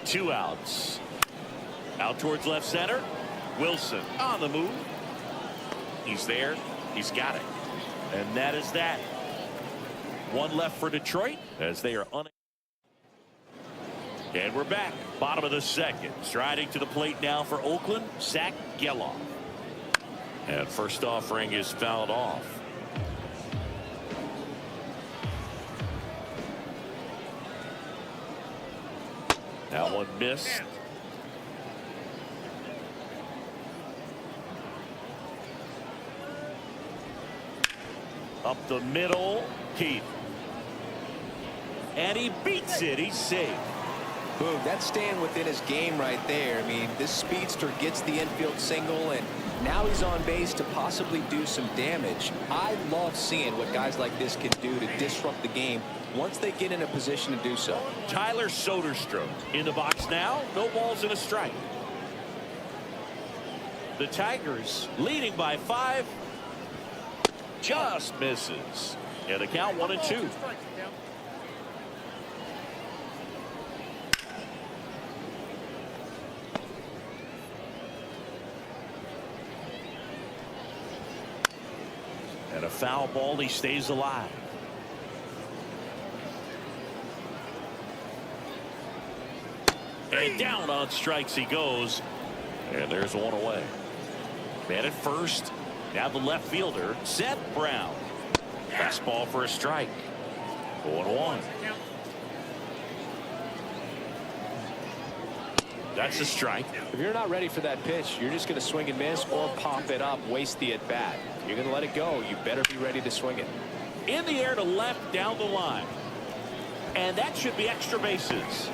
Two outs. Out towards left center. Wilson on the move. He's there. He's got it. And that is that. 1 left for Detroit as they are and we're back. Bottom of the second. Striding to the plate now for Oakland, Zach Geloff. And first offering is fouled off. That one missed. Up the middle, Keith. And he beats it. He's safe. Boom, that's staying within his game right there. I mean, this speedster gets the infield single, and now he's on base to possibly do some damage. I love seeing what guys like this can do to disrupt the game once they get in a position to do so. Tyler Soderstrom in the box now. No balls and a strike. The Tigers leading by 5. Just misses. And the count 1-2. And a foul ball. He stays alive. And down on strikes he goes. And there's 1 away. Man at first. Now the left fielder, Seth Brown. Fastball for a strike. 0-1. That's a strike. If you're not ready for that pitch, you're just going to swing and miss or pop it up, waste the at-bat. You're going to let it go. You better be ready to swing it. In the air to left, down the line. And that should be extra bases.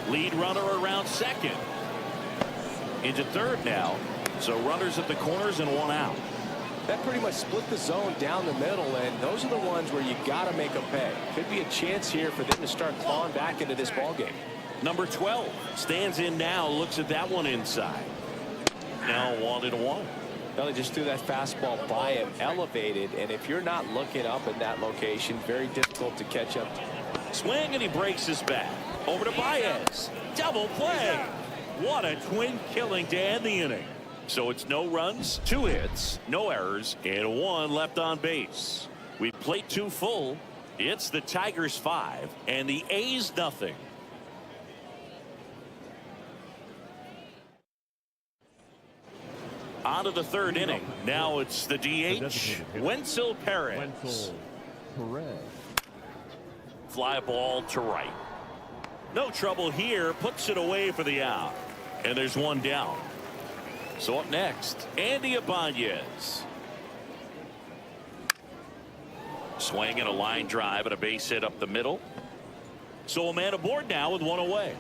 Lead runner around second. Into third now. So runners at the corners and 1 out. That pretty much split the zone down the middle, and those are the ones where you got to make a pay. Could be a chance here for them to start clawing back into this ball game. Number 12 stands in now, looks at that one inside. Now 1-1. Well, they just threw that fastball by him, elevated, and if you're not looking up in that location, very difficult to catch up. Swing, and he breaks his bat. Over to Baez. Double play. What a twin killing to end the inning. So it's no runs, 2 hits, no errors, and 1 left on base. We played 2 full. It's the Tigers 5 and the A's 0. On to the 3rd inning. Now it's the DH, Wenzel Perez. Fly ball to right. No trouble here. Puts it away for the out. And there's 1 down. So up next, Andy Ibanez. Swing and a line drive and a base hit up the middle. So a man aboard now with 1 away.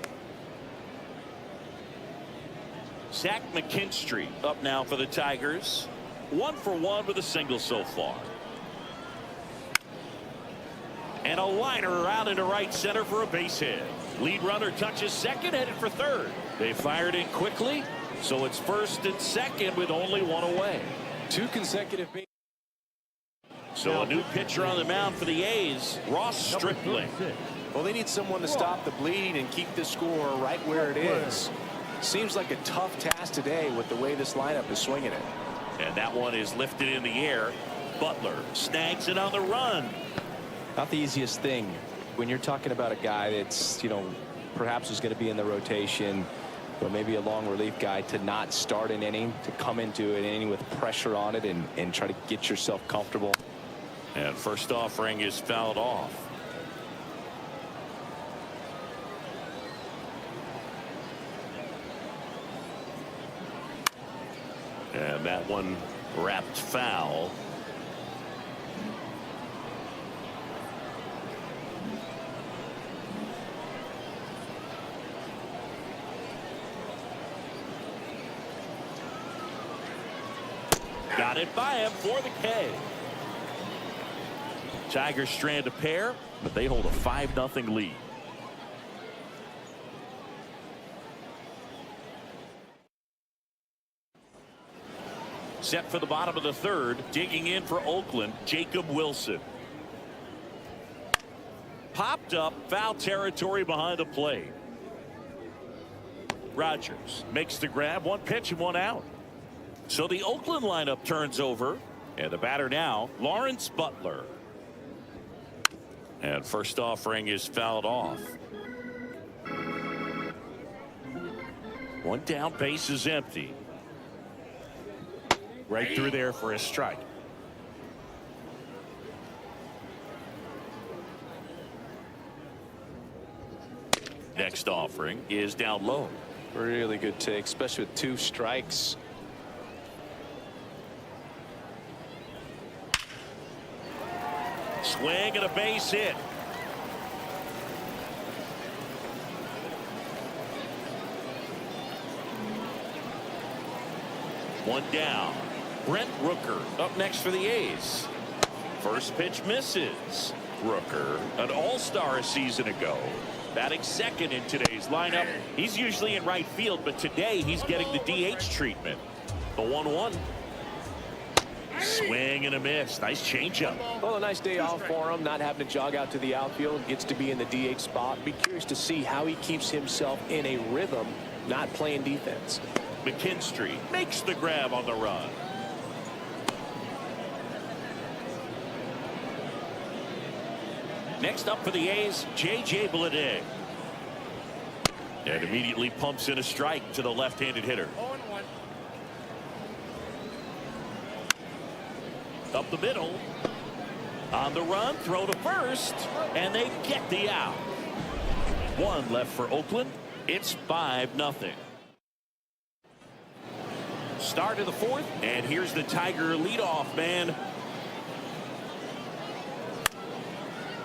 Zach McKinstry up now for the Tigers. 1 for 1 with a single so far. And a liner out into right center for a base hit. Lead runner touches second, headed for third. They fired in quickly, so it's first and second with only 1 away. 2 consecutive base. So a new pitcher on the mound for the A's, Ross Stripling. Well, they need someone to stop the bleeding and keep the score right where it is. Seems like a tough task today with the way this lineup is swinging it. And that one is lifted in the air. Butler snags it on the run. Not the easiest thing when you're talking about a guy that's, perhaps is going to be in the rotation, or maybe a long relief guy, to not start an inning, to come into an inning with pressure on it and try to get yourself comfortable. And first offering is fouled off. And that one wrapped foul. Got it by him for the K. Tigers strand a pair, but they hold a 5-0 lead. Set for the bottom of the third, digging in for Oakland, Jacob Wilson. Popped up, foul territory behind the plate. Rogers makes the grab, one pitch and one out. So the Oakland lineup turns over, and the batter now, Lawrence Butler. And first offering is fouled off. One down, base is empty. Right through there for a strike. Next offering is down low. Really good take, especially with 2 strikes. Swing and a base hit. One down. Brent Rooker up next for the A's. First pitch misses. Rooker, an all-star a season ago, batting second in today's lineup. He's usually in right field, but today he's getting the DH treatment. The 1-1. Swing and a miss. Nice changeup. Well, a nice day off for him, not having to jog out to the outfield. Gets to be in the DH spot. Be curious to see how he keeps himself in a rhythm, not playing defense. McKinstry makes the grab on the run. Next up for the A's, J.J. Bleday. And immediately pumps in a strike to the left-handed hitter. 0-1. Up the middle. On the run, throw to first, and they get the out. One left for Oakland. It's 5-0. Start of the fourth, and here's the Tiger leadoff man.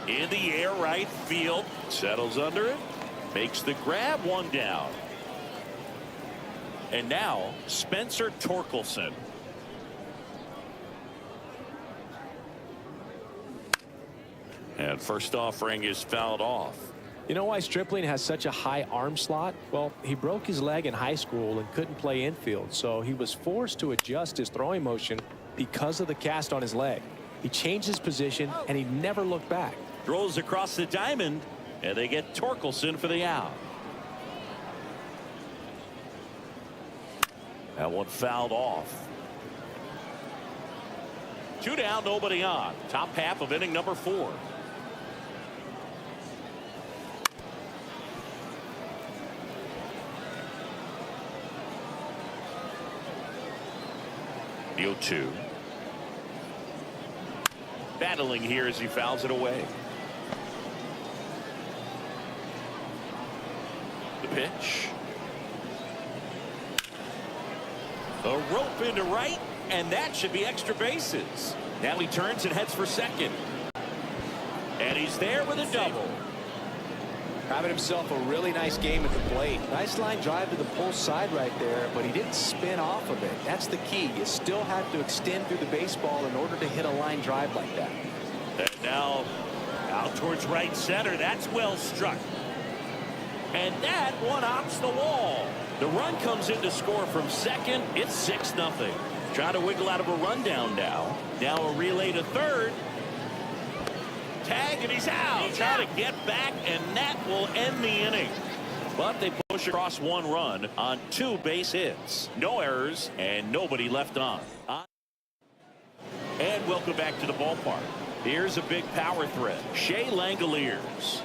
In the air, right field, settles under it, makes the grab, one down. And now Spencer Torkelson. And first offering is fouled off. You know why Stripling has such a high arm slot? Well, he broke his leg in high school and couldn't play infield, so he was forced to adjust his throwing motion because of the cast on his leg. He changed his position, and he never looked back. Throws across the diamond, and they get Torkelson for the out. That one fouled off. 2 down, nobody on. Top half of inning number 4. The 0-2. Battling here as he fouls it away. The pitch. A rope into right, and that should be extra bases. Now he turns and heads for second. And he's there with a double. Having himself a really nice game at the plate. Nice line drive to the pull side right there, but he didn't spin off of it. That's the key. You still have to extend through the baseball in order to hit a line drive like that. And now out towards right center. That's well struck. And that one hops the wall. The run comes in to score from second. It's 6-0. Trying to wiggle out of a rundown now. Now a relay to third. Tag, and he's out. Trying to get back, and that will end the inning. But they push across 1 run on 2 base hits. No errors and nobody left on. And welcome back to the ballpark. Here's a big power threat. Shea Langoliers.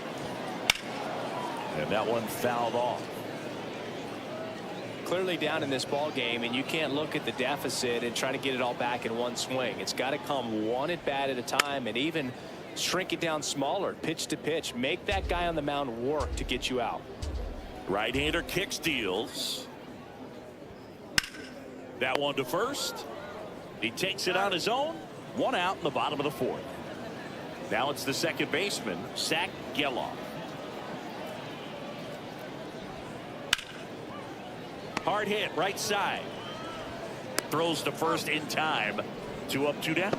And that one fouled off. Clearly down in this ball game, and you can't look at the deficit and try to get it all back in one swing. It's got to come 1 at bat at a time, and even shrink it down smaller, pitch to pitch. Make that guy on the mound work to get you out. Right-hander kicks, deals. That one to first. He takes it on his own. 1 out in the bottom of the 4th. Now it's the second baseman, Zach Geloff. Hard hit, right side. Throws to first in time. 2 up, 2 down.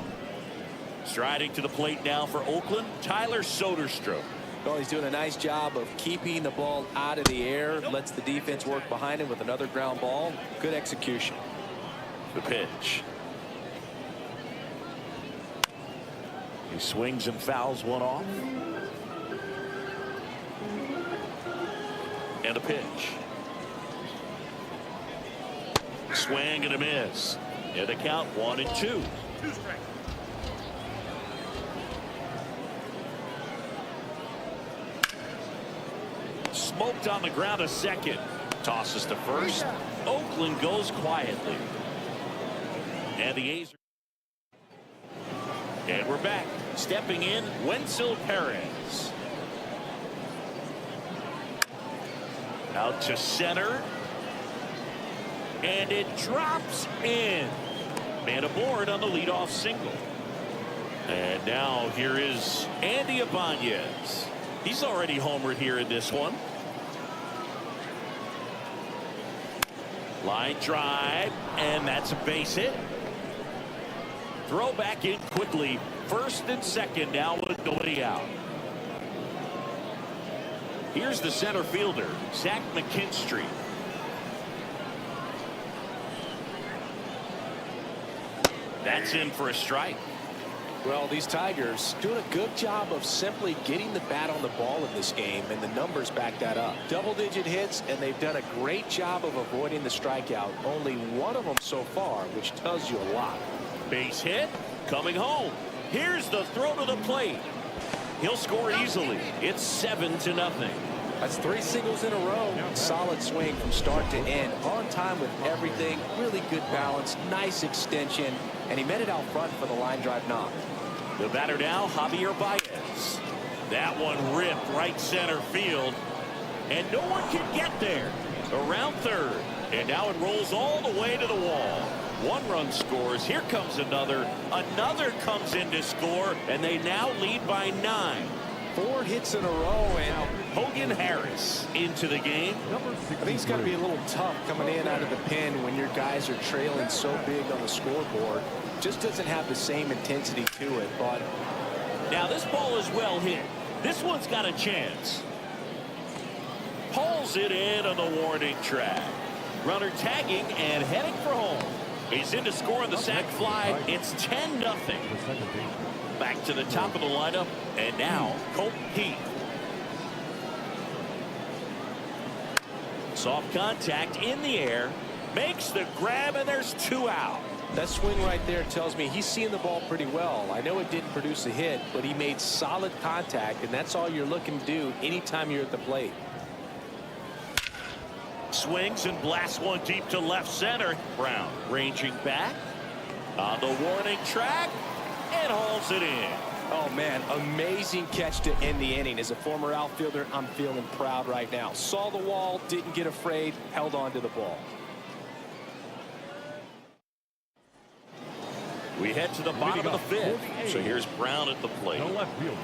Striding to the plate now for Oakland, Tyler Soderstrom. Well, he's doing a nice job of keeping the ball out of the air. Lets the defense work behind him with another ground ball. Good execution. The pitch. He swings and fouls one off. And a pitch. Swing and a miss. And the count 1 and 2. 2 strikes. Smoked on the ground a second. Tosses to first. Oakland goes quietly. And the A's. And we're back. Stepping in, Wenzel Perez. Out to center. And it drops in. Man aboard on the leadoff single. And now here is Andy Ibanez. He's already homered here in this one. Line drive, and that's a base hit. Throw back in quickly. First and second now with nobody out. Here's the center fielder, Zach McKinstry. That's in for a strike. Well, these Tigers doing a good job of simply getting the bat on the ball in this game, and the numbers back that up. Double-digit hits, and they've done a great job of avoiding the strikeout. Only 1 of them so far, which tells you a lot. Base hit, coming home. Here's the throw to the plate. He'll score easily. It's 7-0. That's 3 singles in a row. Solid swing from start to end. On time with everything. Really good balance. Nice extension. And he met it out front for the line drive knock. The batter now, Javier Baez. That one ripped right center field. And no one can get there. Around third. And now it rolls all the way to the wall. 1 run scores. Here comes another. Another comes in to score. And they now lead by 9. 4 hits in a row, and Hogan Harris into the game. I think it's got to be a little tough coming in out of the pen when your guys are trailing so big on the scoreboard. Just doesn't have the same intensity to it. But now this ball is well hit. This one's got a chance. Pulls it in on the warning track. Runner tagging and heading for home. He's in to score on the sac fly. It's 10-0. Back to the top of the lineup, and now Colton Heath. Soft contact in the air, makes the grab, and there's 2 out. that swing right there tells me he's seeing the ball pretty well. I know it didn't produce a hit, but he made solid contact, and that's all you're looking to do anytime you're at the plate. Swings and blasts one deep to left center. Brown ranging back on the warning track and hauls it in. Oh, man, amazing catch to end the inning. As a former outfielder, I'm feeling proud right now. Saw the wall, didn't get afraid, held on to the ball. We head to the bottom of the fifth. So here's Brown at the plate. The left fielder.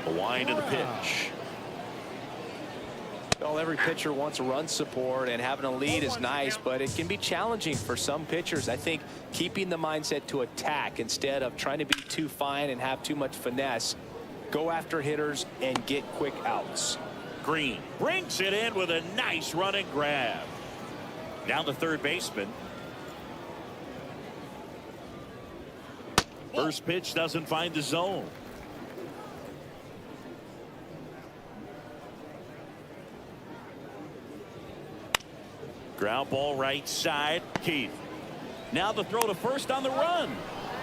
A wind to the pitch. Well, every pitcher wants a run support, and having a lead is nice, but it can be challenging for some pitchers. I think keeping the mindset to attack instead of trying to be too fine and have too much finesse. Go after hitters and get quick outs. Green brings it in with a nice running grab. Now the third baseman, First pitch doesn't find the zone. Ground ball right side. Keith. Now the throw to first on the run.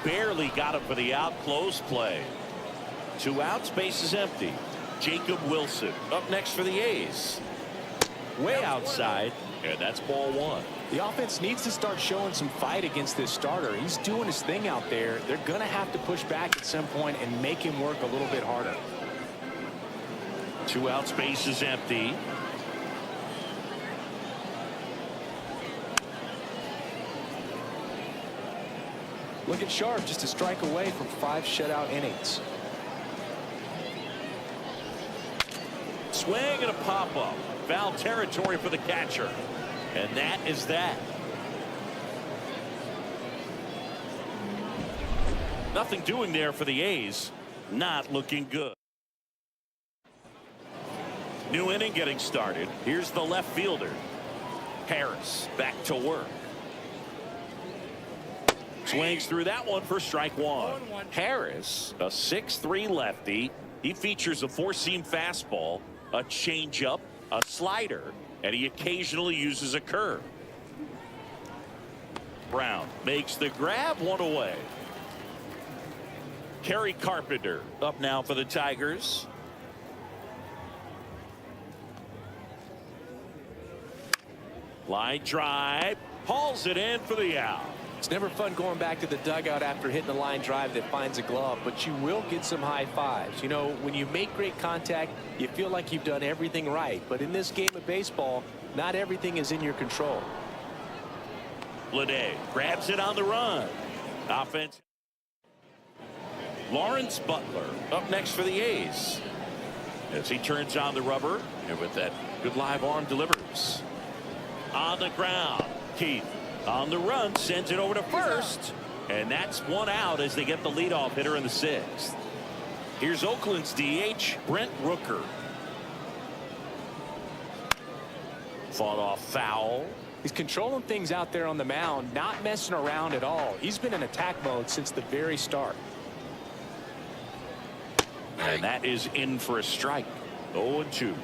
Barely got him for the out. Close play. 2 outs. Base is empty. Jacob Wilson up next for the A's. Way outside. And that's ball 1. The offense needs to start showing some fight against this starter. He's doing his thing out there. They're going to have to push back at some point and make him work a little bit harder. 2 outs. Base is empty. Looking sharp, just a strike away from 5 shutout innings. Swing and a pop-up. Foul territory for the catcher. And that is that. Nothing doing there for the A's. Not looking good. New inning getting started. Here's the left fielder. Harris back to work. Swings through that one for strike 1. Harris, a 6'3" lefty. He features a 4-seam fastball, a changeup, a slider, and he occasionally uses a curve. Brown makes the grab, 1 away. Kerry Carpenter up now for the Tigers. Line drive, hauls it in for the out. It's never fun going back to the dugout after hitting a line drive that finds a glove, but you will get some high fives. You know, when you make great contact, you feel like you've done everything right. But in this game of baseball, not everything is in your control. Bleday grabs it on the run. Offense. Lawrence Butler up next for the A's. As he turns on the rubber, and with that good live arm delivers. On the ground, Keith. On the run, sends it over to first. And that's 1 out as they get the leadoff hitter in the 6th. Here's Oakland's DH, Brent Rooker. Fought off foul. He's controlling things out there on the mound, not messing around at all. He's been in attack mode since the very start. And that is in for a strike. 0-2.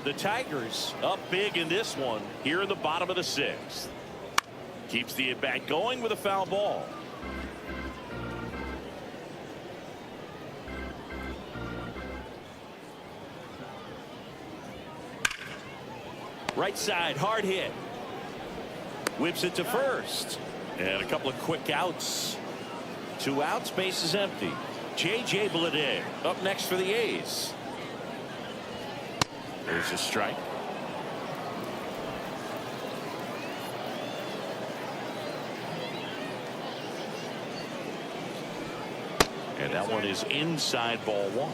The Tigers up big in this one here in the bottom of the 6th. Keeps the at-bat going with a foul ball. Right side, hard hit. Whips it to first. And a couple of quick outs. 2 outs, base is empty. J.J. Bleday up next for the A's. There's a strike. And that one is inside ball 1.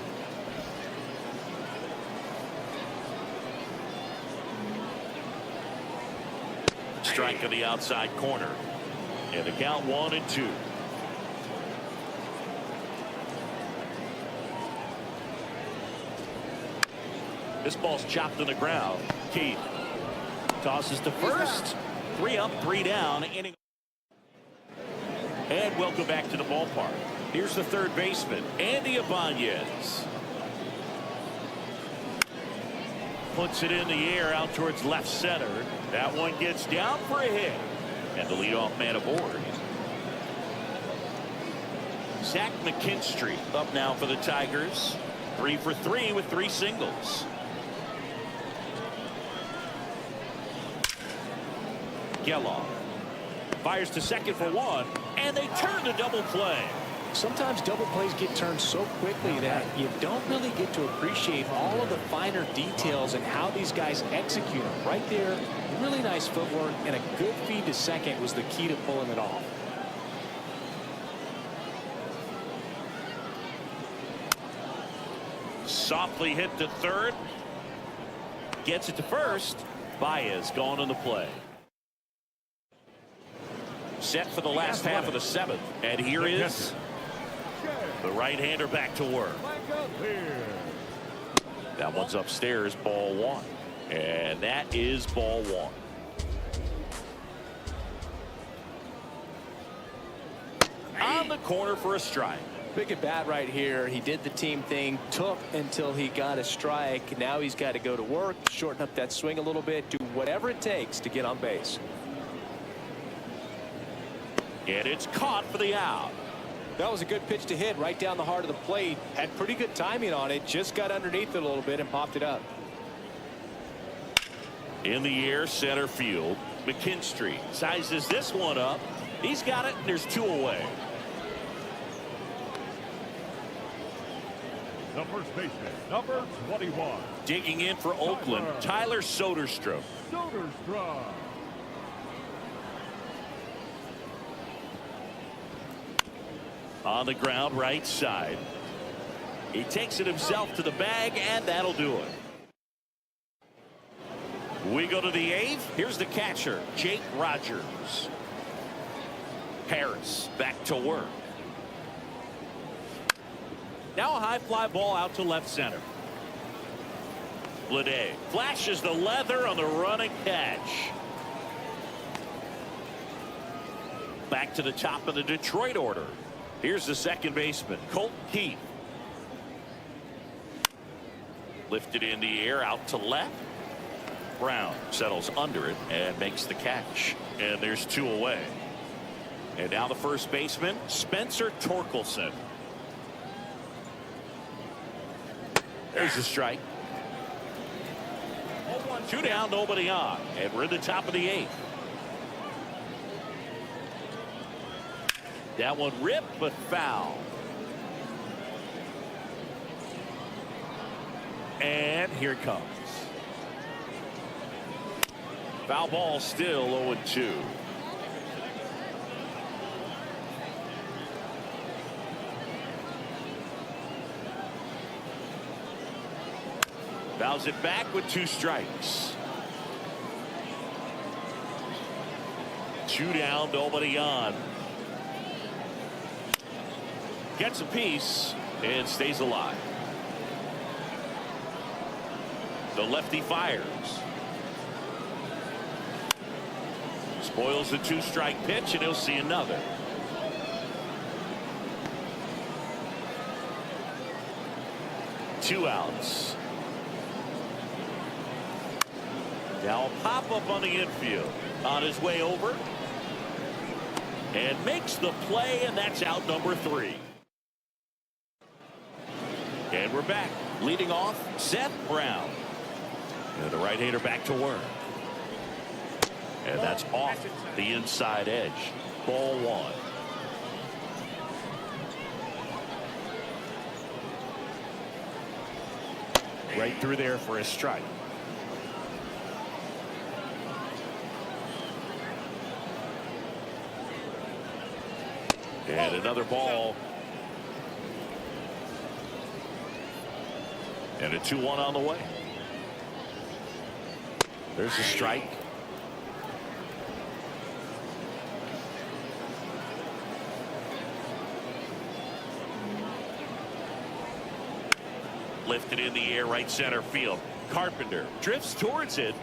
Strike on the outside corner. And the count 1-2. This ball's chopped to the ground. Keith tosses to first. 3 up, 3 down. Inning. And welcome back to the ballpark. Here's the third baseman, Andy Ibanez. Puts it in the air out towards left center. That one gets down for a hit. And the leadoff man aboard. Zach McKinstry up now for the Tigers. 3 for 3 with 3 singles. Geloff fires to second for 1, and they turn to double play. Sometimes double plays get turned so quickly that you don't really get to appreciate all of the finer details and how these guys execute them. Right there, really nice footwork, and a good feed to second was the key to pulling it off. Softly hit to third. Gets it to first. Baez gone on the play. Set for the last half of the 7th. And here is the right-hander back to work. That one's upstairs, ball 1. And that is ball 1. On around the corner for a strike. Big at bat right here. He did the team thing, took until he got a strike. Now he's got to go to work, shorten up that swing a little bit, do whatever it takes to get on base. And it's caught for the out. That was a good pitch to hit right down the heart of the plate. Had pretty good timing on it. Just got underneath it a little bit and popped it up. In the air, center field. McKinstry sizes this one up. He's got it, and there's 2 away. The first baseman, number 21. Digging in for Oakland, Tyler Soderstrom. Soderstrom. On the ground, right side. He takes it himself to the bag, and that'll do it. We go to the 8th. Here's the catcher, Jake Rogers. Harris back to work. Now a high fly ball out to left center. Bleday flashes the leather on the running catch. Back to the top of the Detroit order. Here's the second baseman, Colt Keith. Lifted in the air out to left. Brown settles under it and makes the catch. And there's 2 away. And now the first baseman, Spencer Torkelson. There's the strike. 2 down, nobody on. And we're in the top of the 8th. That one ripped, but foul. And here it comes. Foul ball, still 0-2. Fouls it back with 2 strikes. 2 down, nobody on. Gets a piece and stays alive. The lefty fires. Spoils the 2-strike pitch, and he'll see another. Two outs. Now a pop-up on the infield. On his way over. And makes the play, and that's out number 3. And we're back. Leading off, Seth Brown. And the right-hander back to work. And that's off the inside edge. Ball 1. Right through there for a strike. And another ball. And a 2-1 on the way. There's a strike. Lifted in the air, right center field. Carpenter drifts towards it.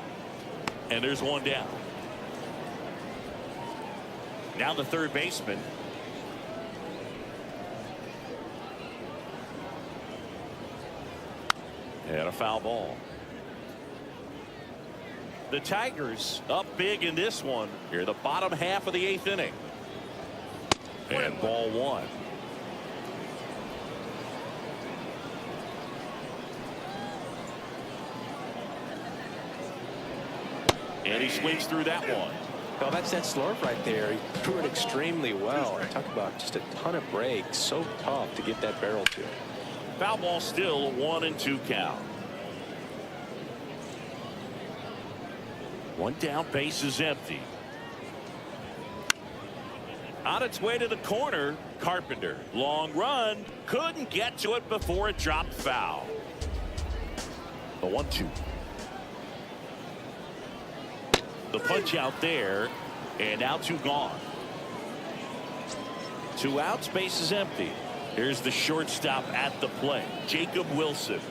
And there's 1 down. Now the third baseman. And a foul ball. The Tigers up big in this one. Here, the bottom half of the 8th inning. And ball 1. And he swings through that one. Well, that's that slurve right there. He threw it extremely well. Talk about just a ton of breaks. So tough to get that barrel to. Foul ball, still a 1-2 count. 1 down, base is empty. On its way to the corner, Carpenter. Long run, couldn't get to it before it dropped foul. The 1-2. The punch out there, and now 2 gone. 2 outs, base is empty. Here's the shortstop at the plate, Jacob Wilson.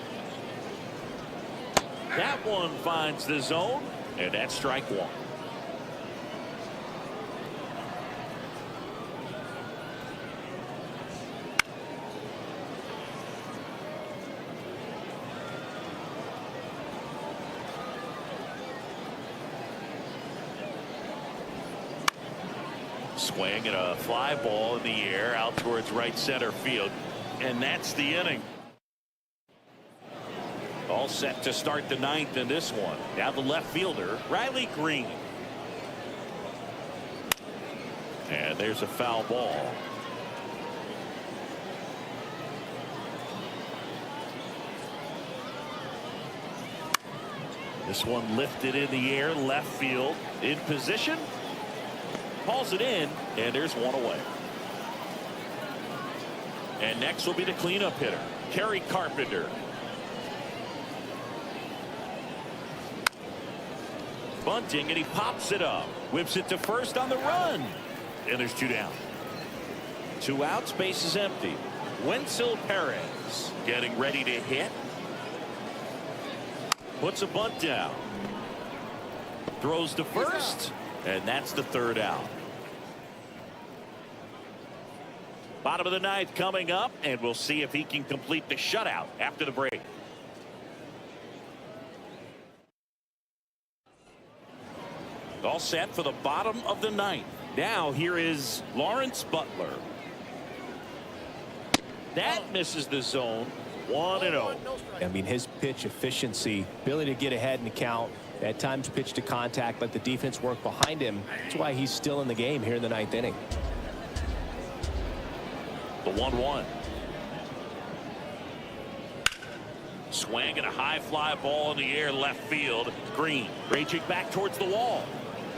That one finds the zone, and that's strike 1. Swing and a fly ball in the air out towards right center field. And that's the inning. All set to start the ninth in this one. Now the left fielder, Riley Green. And there's a foul ball. This one lifted in the air, left field, in position. Hauls it in, and there's one away. And next will be the cleanup hitter, Kerry Carpenter. Bunting, and he pops it up. Whips it to first on the run. And there's two down. 2 outs, base is empty. Wenzel Perez getting ready to hit. Puts a bunt down. Throws to first. And that's the 3rd out. Bottom of the 9th coming up, and we'll see if he can complete the shutout after the break. All set for the bottom of the 9th. Now here is Lawrence Butler. That misses the zone. 1-0. I mean, his pitch efficiency, ability to get ahead in the count, at times pitch to contact, let the defense work behind him. That's why he's still in the game here in the 9th inning. The 1-1. Swing and a high fly ball in the air, left field. Green raging back towards the wall.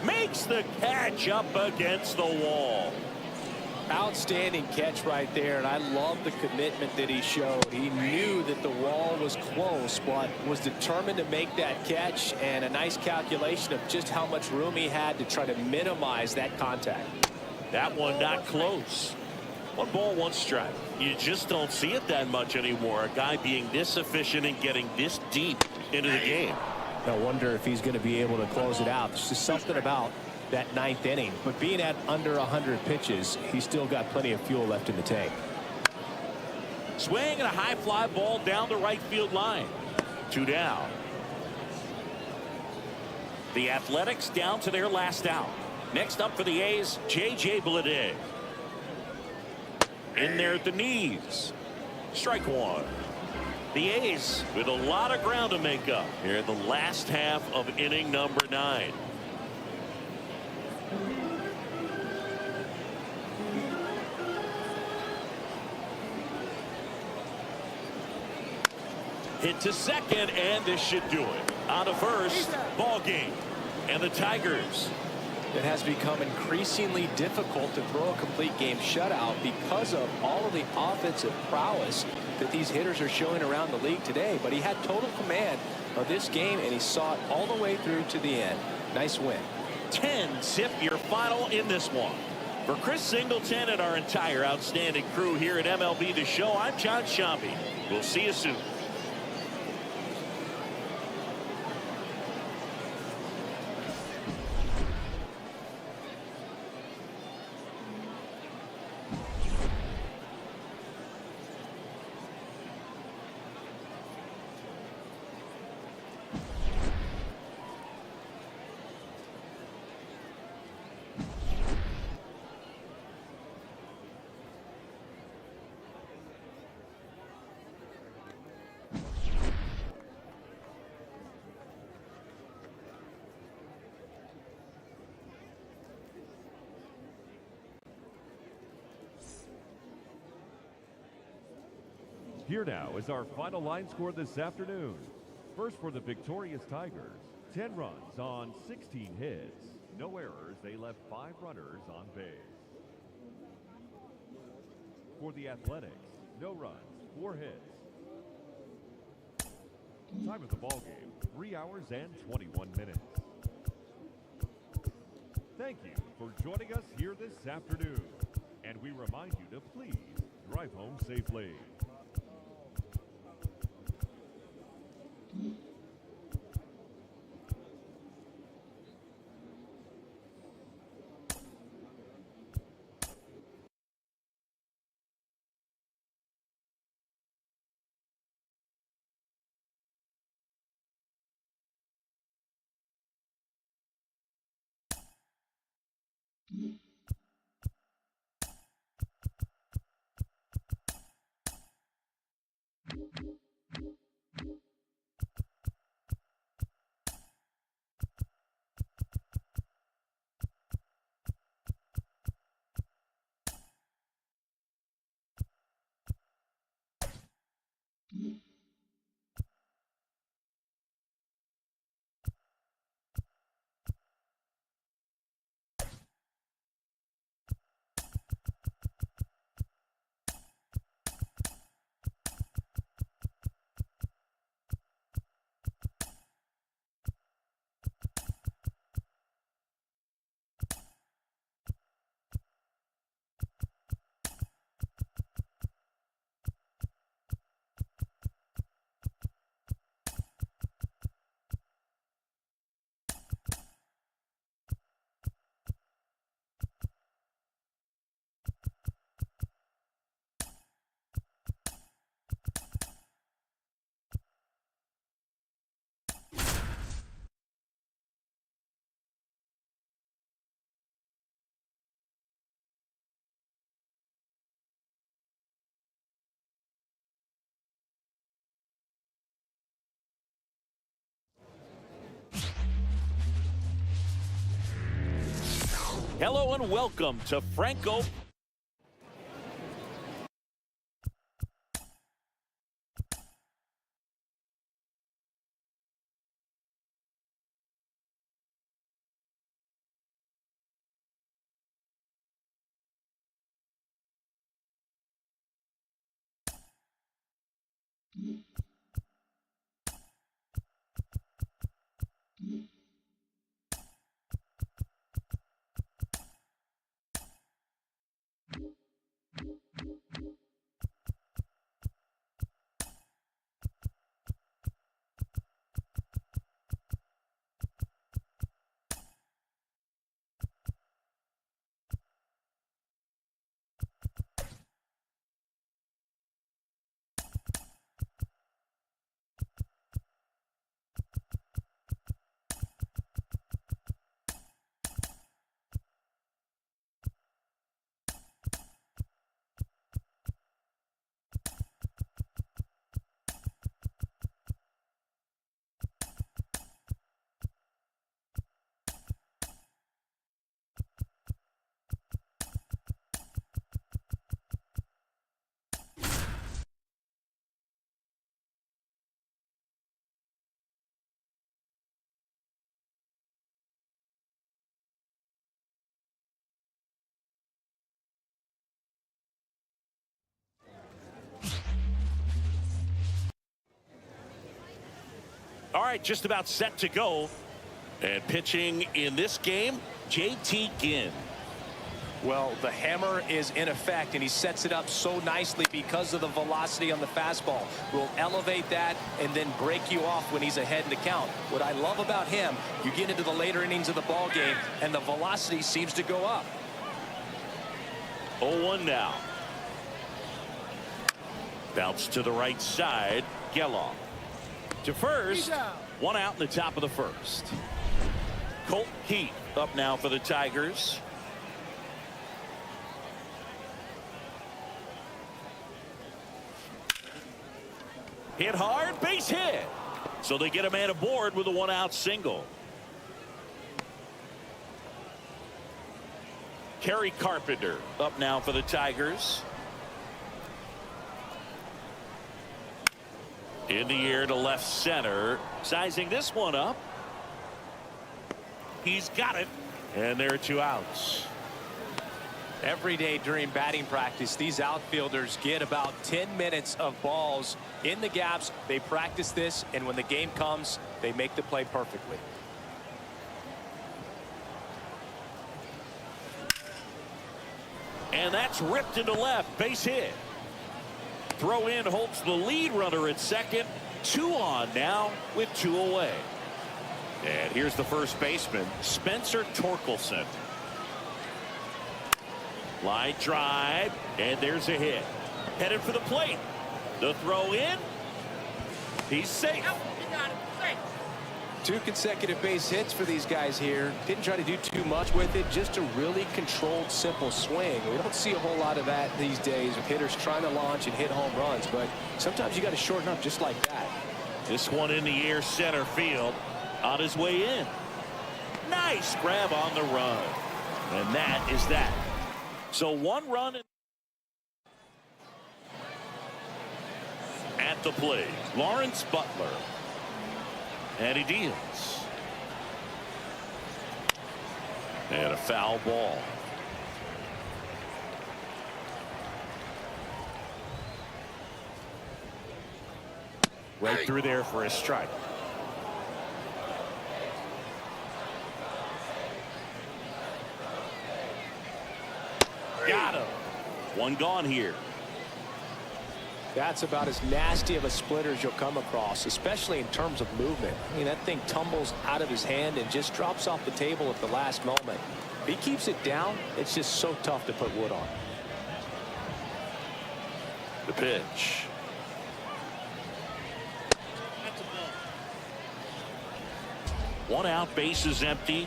Makes the catch up against the wall. Outstanding catch right there, and I love the commitment that he showed. He knew that the wall was close, but was determined to make that catch, and a nice calculation of just how much room he had to try to minimize that contact. That one not close. 1 ball, 1 strike. You just don't see it that much anymore. A guy being this efficient and getting this deep into the game. I wonder if he's going to be able to close it out. There's just something about that 9th inning, but being at under 100 pitches, he's still got plenty of fuel left in the tank. Swing and a high fly ball down the right field line. 2 down. The Athletics down to their last out. Next up for the A's, J.J. Bleday. In there at the knees. Strike 1. The A's with a lot of ground to make up here in the last half of inning number 9. Hit to second, and this should do it. On to first, ball game. And the Tigers. It has become increasingly difficult to throw a complete game shutout because of all of the offensive prowess that these hitters are showing around the league today. But he had total command of this game, and he saw it all the way through to the end. Nice win. 10-zip your final in this one. For Chris Singleton and our entire outstanding crew here at MLB The Show, I'm John Shambi. We'll see you soon. Here now is our final line score this afternoon. First for the victorious Tigers, 10 runs on 16 hits. No errors, they left 5 runners on base. For the Athletics, no runs, 4 hits. Time of the ball game, 3 hours and 21 minutes. Thank you for joining us here this afternoon. And we remind you to please drive home safely. Hello and welcome to Franco. All right, just about set to go. And pitching in this game, JT Ginn. Well, the hammer is in effect, and he sets it up so nicely because of the velocity on the fastball. Will elevate that and then break you off when he's ahead in the count. What I love about him, you get into the later innings of the ball game, and the velocity seems to go up. 0-1 now. Bounce to the right side. Geloff to first. One out in the top of the first. Colt Heath up now for the Tigers. Hit hard, base hit. So they get a man aboard with a one-out single. Kerry Carpenter up now for the Tigers. In the air to left center. Sizing this one up. He's got it. And there are two outs. Every day during batting practice, these outfielders get about 10 minutes of balls in the gaps. They practice this, and when the game comes, they make the play perfectly. And that's ripped into left. Base hit. Throw in holds the lead runner at second. 2 on now with 2 away. And here's the first baseman, Spencer Torkelson. Line drive, and there's a hit. Headed for the plate. The throw in. He's safe. 2 consecutive base hits for these guys here. Didn't try to do too much with it, just a really controlled, simple swing. We don't see a whole lot of that these days with hitters trying to launch and hit home runs, but sometimes you got to shorten up just like that. This one in the air center field on his way in. Nice grab on the run. And that is that. So 1 run at the plate. Lawrence Butler. And he deals. And a foul ball. Right through there for a strike. Got him. 1 gone here. That's about as nasty of a splitter as you'll come across, especially in terms of movement. I mean, that thing tumbles out of his hand and just drops off the table at the last moment. If he keeps it down, it's just so tough to put wood on. The pitch. One out, base is empty.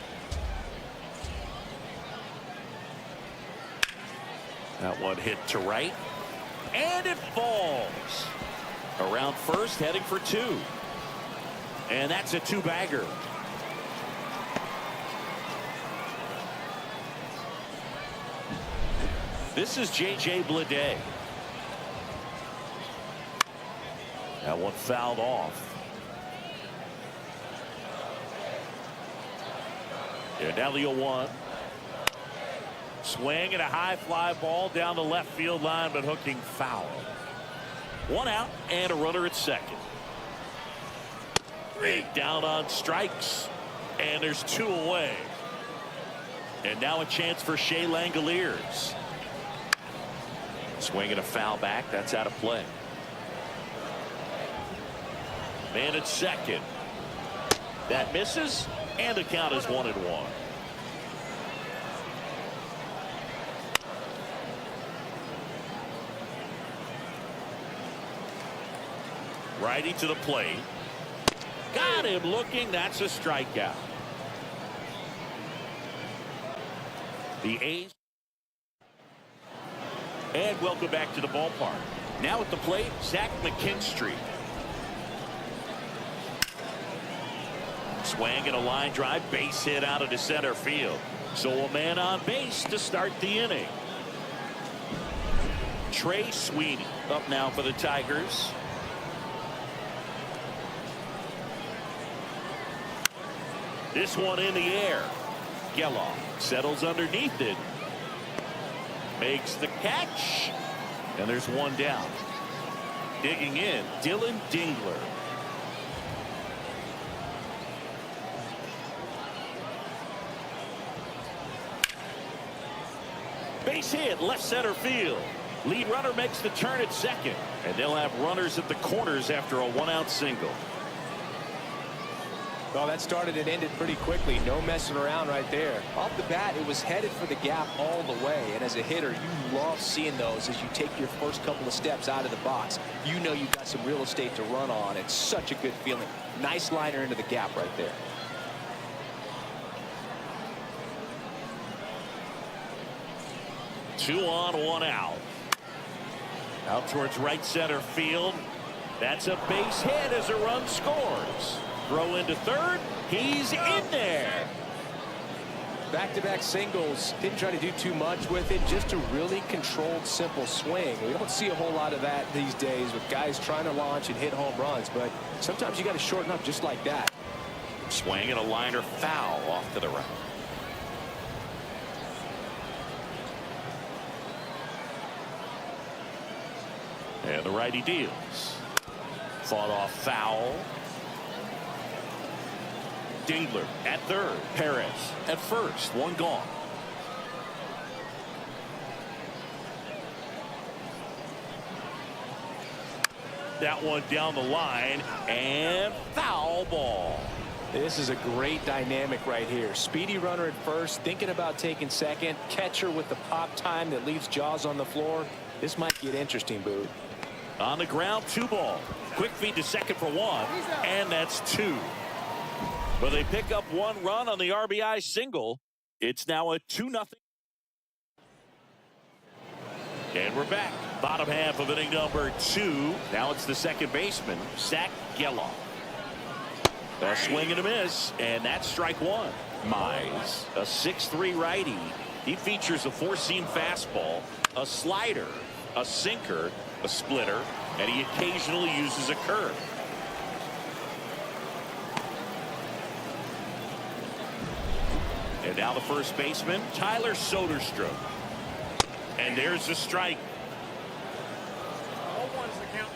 That one hit to right. And it falls. Around first, heading for 2. And that's a 2-bagger. This is J.J. Bleday. That one fouled off. And now the 0-1. Swing and a high fly ball down the left field line, but hooking foul. One out and a runner at second. And down on strikes. And there's 2 away. And now a chance for Shea Langoliers. Swing and a foul back. That's out of play. Man at second. That misses. And the count is 1-1. Righty to the plate. Got him looking. That's a strikeout. The A's. And welcome back to the ballpark. Now at the plate, Zach McKinstry. Swing and a line drive, base hit out of the center field. So a man on base to start the inning. Trey Sweeney up now for the Tigers. This one in the air. Geloff settles underneath it. Makes the catch. And there's one down. Digging in, Dylan Dingler. Base hit, left center field. Lead runner makes the turn at second. And they'll have runners at the corners after a 1-out single. Well, that started and ended pretty quickly. No messing around right there. Off the bat, it was headed for the gap all the way. And as a hitter, you love seeing those as you take your first couple of steps out of the box. You know you've got some real estate to run on. It's such a good feeling. Nice liner into the gap right there. Two on, 1 out. Out towards right center field. That's a base hit as a run scores. Throw into third. He's in there. Back-to-back singles. Didn't try to do too much with it. Just a really controlled, simple swing. We don't see a whole lot of that these days with guys trying to launch and hit home runs. But sometimes you got to shorten up just like that. Swing and a liner foul off to the right. And the righty deals. Fought off foul. Dingler at third. Perez at first. One gone. That one down the line. And foul ball. This is a great dynamic right here. Speedy runner at first, thinking about taking second. Catcher with the pop time that leaves Jaws on the floor. This might get interesting, Boo. On the ground, 2 ball. Quick feed to second for 1. And that's 2. But they pick up 1 run on the RBI single. It's now a 2-0. And we're back. Bottom half of inning number 2. Now it's the second baseman, Zach Geloff. A swing and a miss, and that's strike 1. Mize, a 6'3" righty. He features a 4-seam fastball, a slider, a sinker, a splitter, and he occasionally uses a curve. And now the first baseman, Tyler Soderstrom. And there's the strike. 0-1's the count.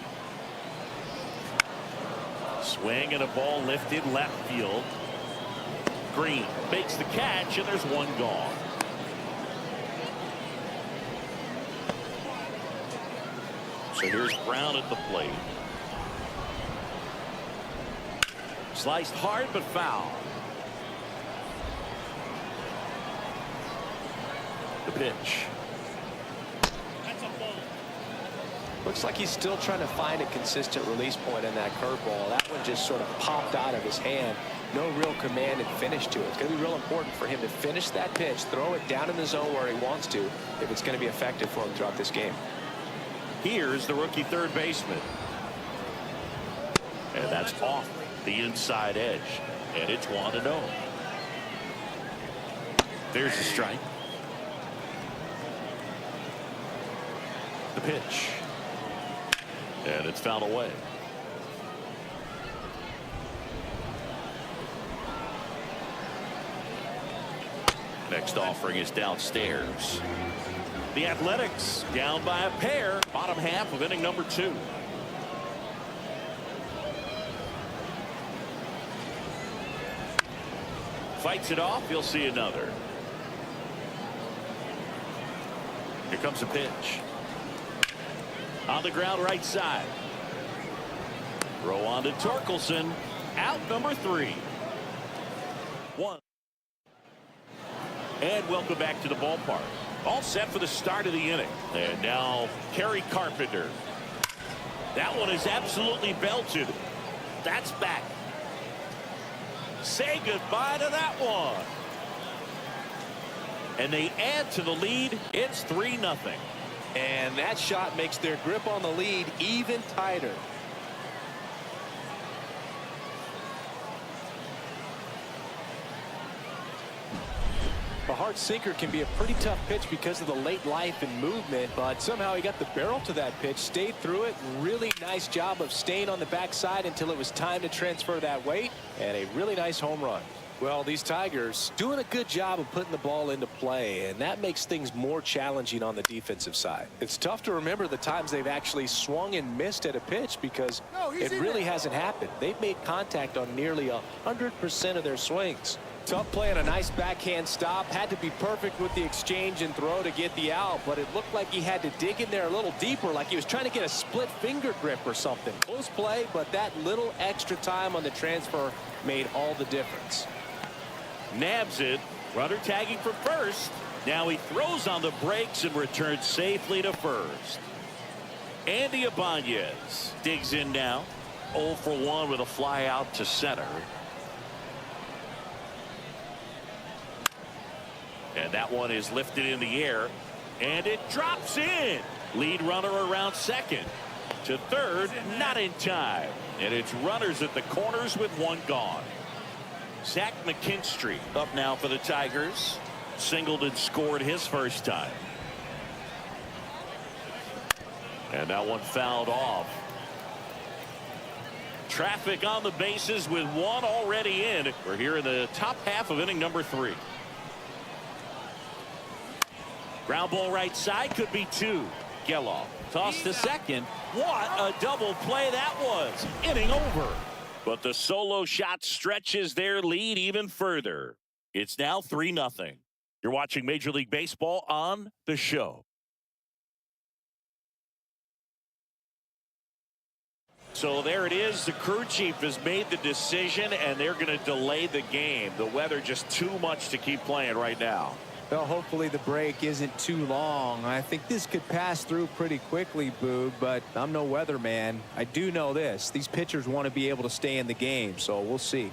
Swing and a ball lifted left field. Green makes the catch, and there's one gone. So here's Brown at the plate. Sliced hard but foul. The pitch. That's a ball. Looks like he's still trying to find a consistent release point in that curveball. That one just sort of popped out of his hand. No real command and finish to it. It's going to be real important for him to finish that pitch, throw it down in the zone where he wants to, if it's going to be effective for him throughout this game. Here's the rookie third baseman. And that's off the inside edge. And it's 1-0. There's a strike. the pitch. And it's fouled away. Next offering is downstairs. The Athletics down by a pair. Bottom half of inning number 2. Fights it off. You'll see another. Here comes a pitch. On the ground right side. Throw on to Torkelson. Out number 3. 1. And welcome back to the ballpark. All set for the start of the inning. And now Kerry Carpenter. That one is absolutely belted. That's back. Say goodbye to that one. And they add to the lead. It's 3-0. And that shot makes their grip on the lead even tighter. A hard sinker can be a pretty tough pitch because of the late life and movement, but somehow he got the barrel to that pitch, stayed through it. Really nice job of staying on the backside until it was time to transfer that weight, and a really nice home run. Well, these Tigers doing a good job of putting the ball into play, and that makes things more challenging on the defensive side. It's tough to remember the times they've actually swung and missed at a pitch because it really hasn't happened. They've made contact on nearly 100% of their swings. Tough play and a nice backhand stop. Had to be perfect with the exchange and throw to get the out, but it looked like he had to dig in there a little deeper, like he was trying to get a split finger grip or something. Close play, but that little extra time on the transfer made all the difference. Nabs it. Runner tagging for first. Now he throws on the brakes and returns safely to first. Andy Ibanez digs in now. 0 for 1 with a fly out to center. And that one is lifted in the air. And it drops in. Lead runner around second. To third, not in time. And it's runners at the corners with 1 gone. Zach McKinstry up now for the Tigers. Singled and scored his first time. And that one fouled off. Traffic on the bases with 1 already in. We're here in the top half of inning number 3. Ground ball right side, could be 2. Geloff toss to second. What a double play that was. Inning over. But the solo shot stretches their lead even further. It's now 3-0. You're watching Major League Baseball on The Show. So there it is. The crew chief has made the decision, and they're going to delay the game. The weather just too much to keep playing right now. Well, hopefully the break isn't too long. I think this could pass through pretty quickly, Boog, but I'm no weatherman. I do know this. These pitchers want to be able to stay in the game, so we'll see.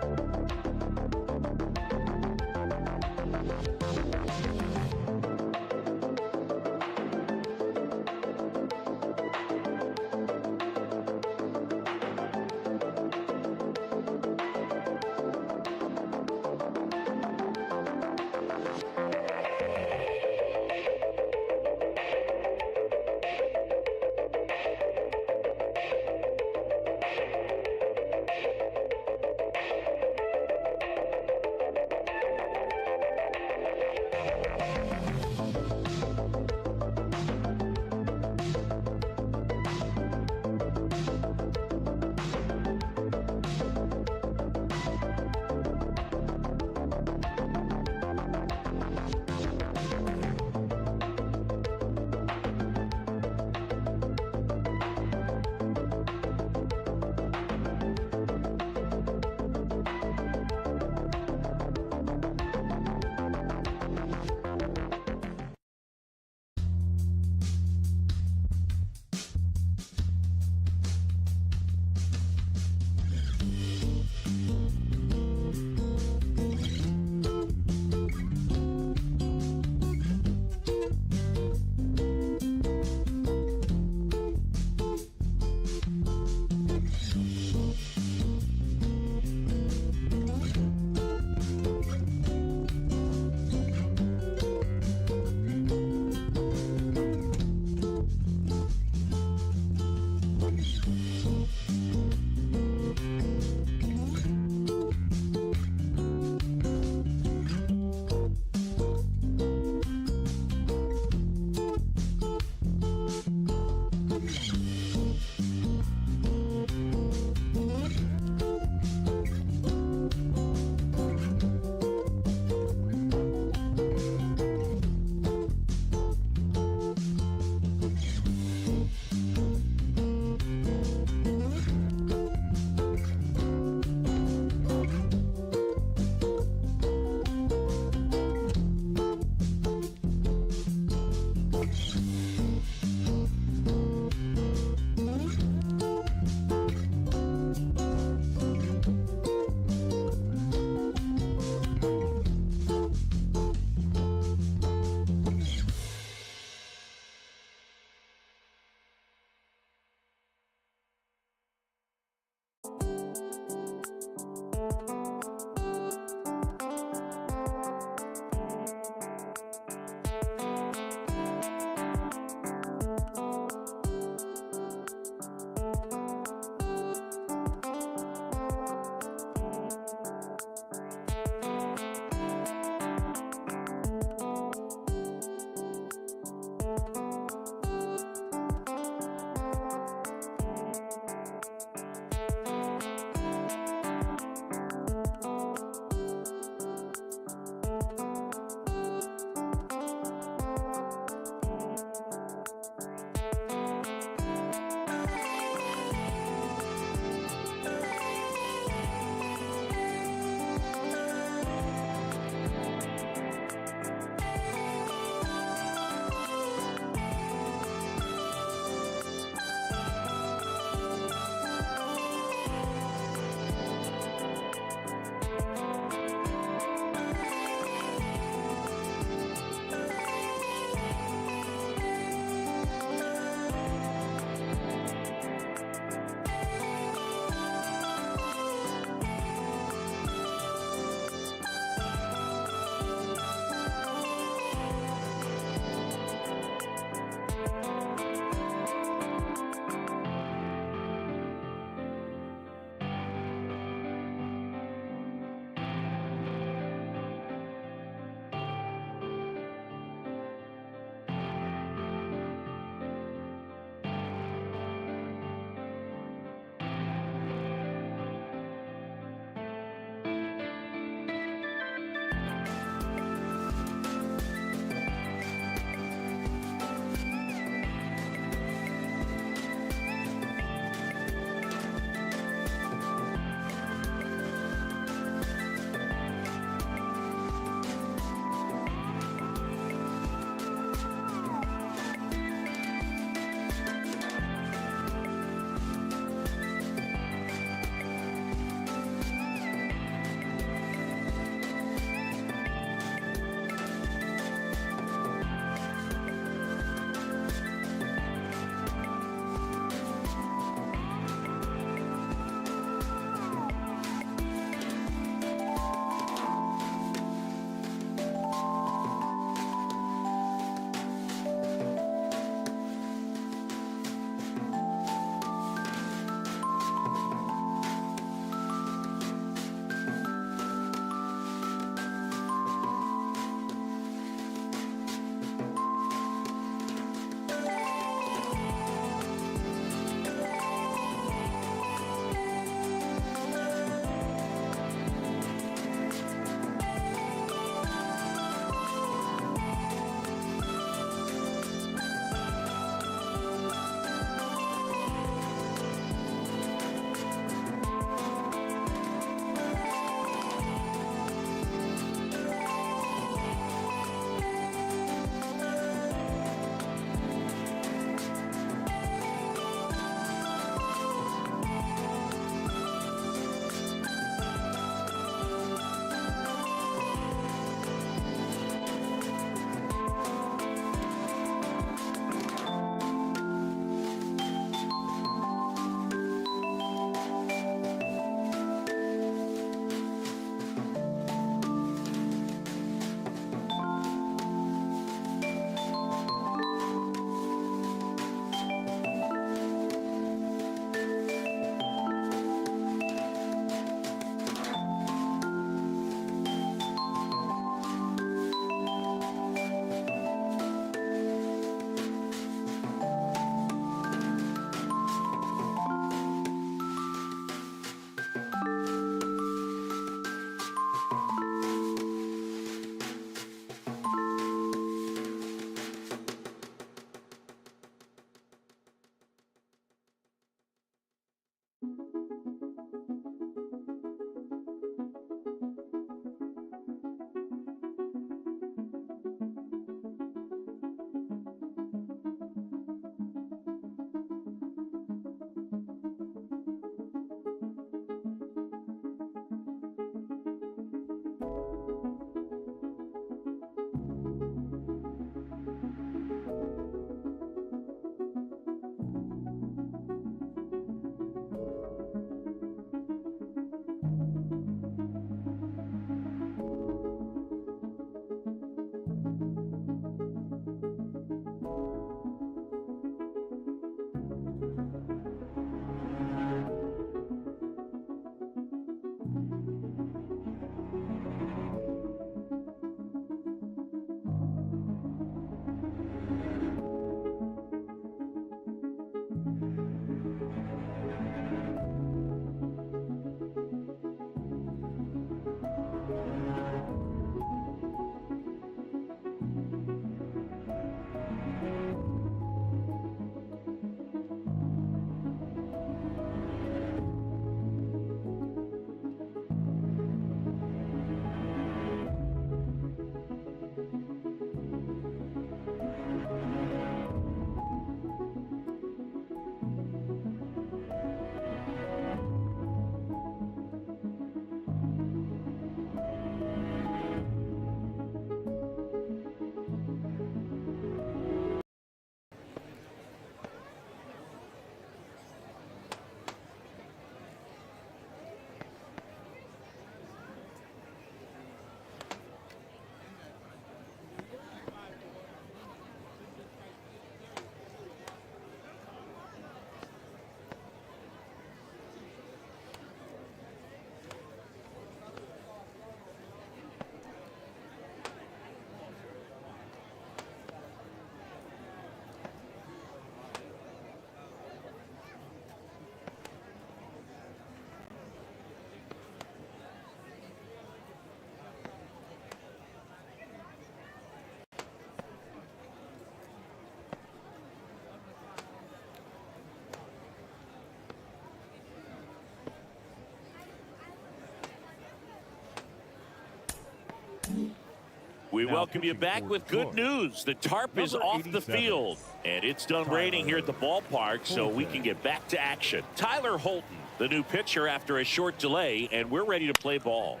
We Now welcome you pitching back for with good Detroit, news. The tarp is number off the 87, field, and it's done raining here at the ballpark, so we can get back to action. Tyler Holton, the new pitcher after a short delay, and we're ready to play ball.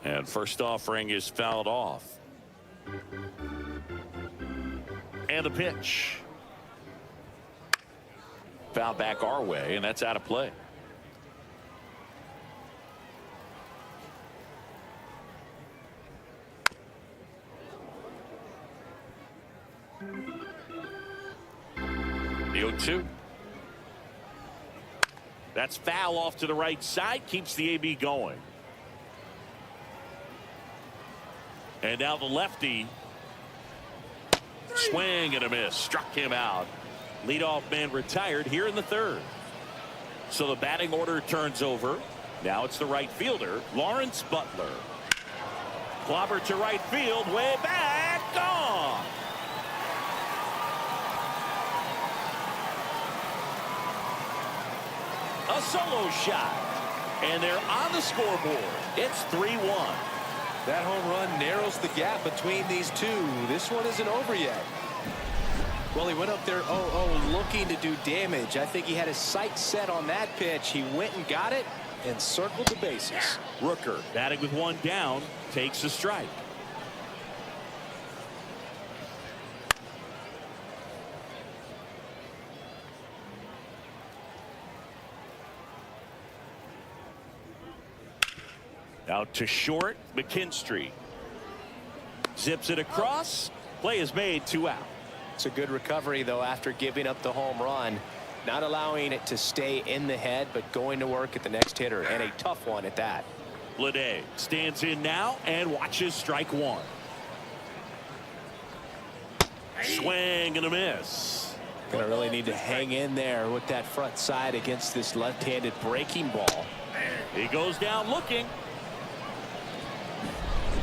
And first offering is fouled off. And the pitch. Foul back our way, and that's out of play. The 0-2. That's foul off to the right side. Keeps the AB going. And now the lefty. Swing and a miss. Struck him out. Leadoff man retired here in the third. So the batting order turns over. Now it's the right fielder, Lawrence Butler. Clobber to right field. Way back. Gone. A solo shot. And they're on the scoreboard. It's 3-1. That home run narrows the gap between these two. This one isn't over yet. Well, he went up there 0-0 looking to do damage. I think he had his sights set on that pitch. He went and got it and circled the bases. Rooker batting with one down, takes a strike. Out to short, McKinstry. Zips it across. Play is made, 2 out. It's a good recovery, though, after giving up the home run. Not allowing it to stay in the head, but going to work at the next hitter, and a tough one at that. Bleday stands in now and watches strike one. Swing and a miss. Gonna really need to hang in there with that front side against this left-handed breaking ball. He goes down looking.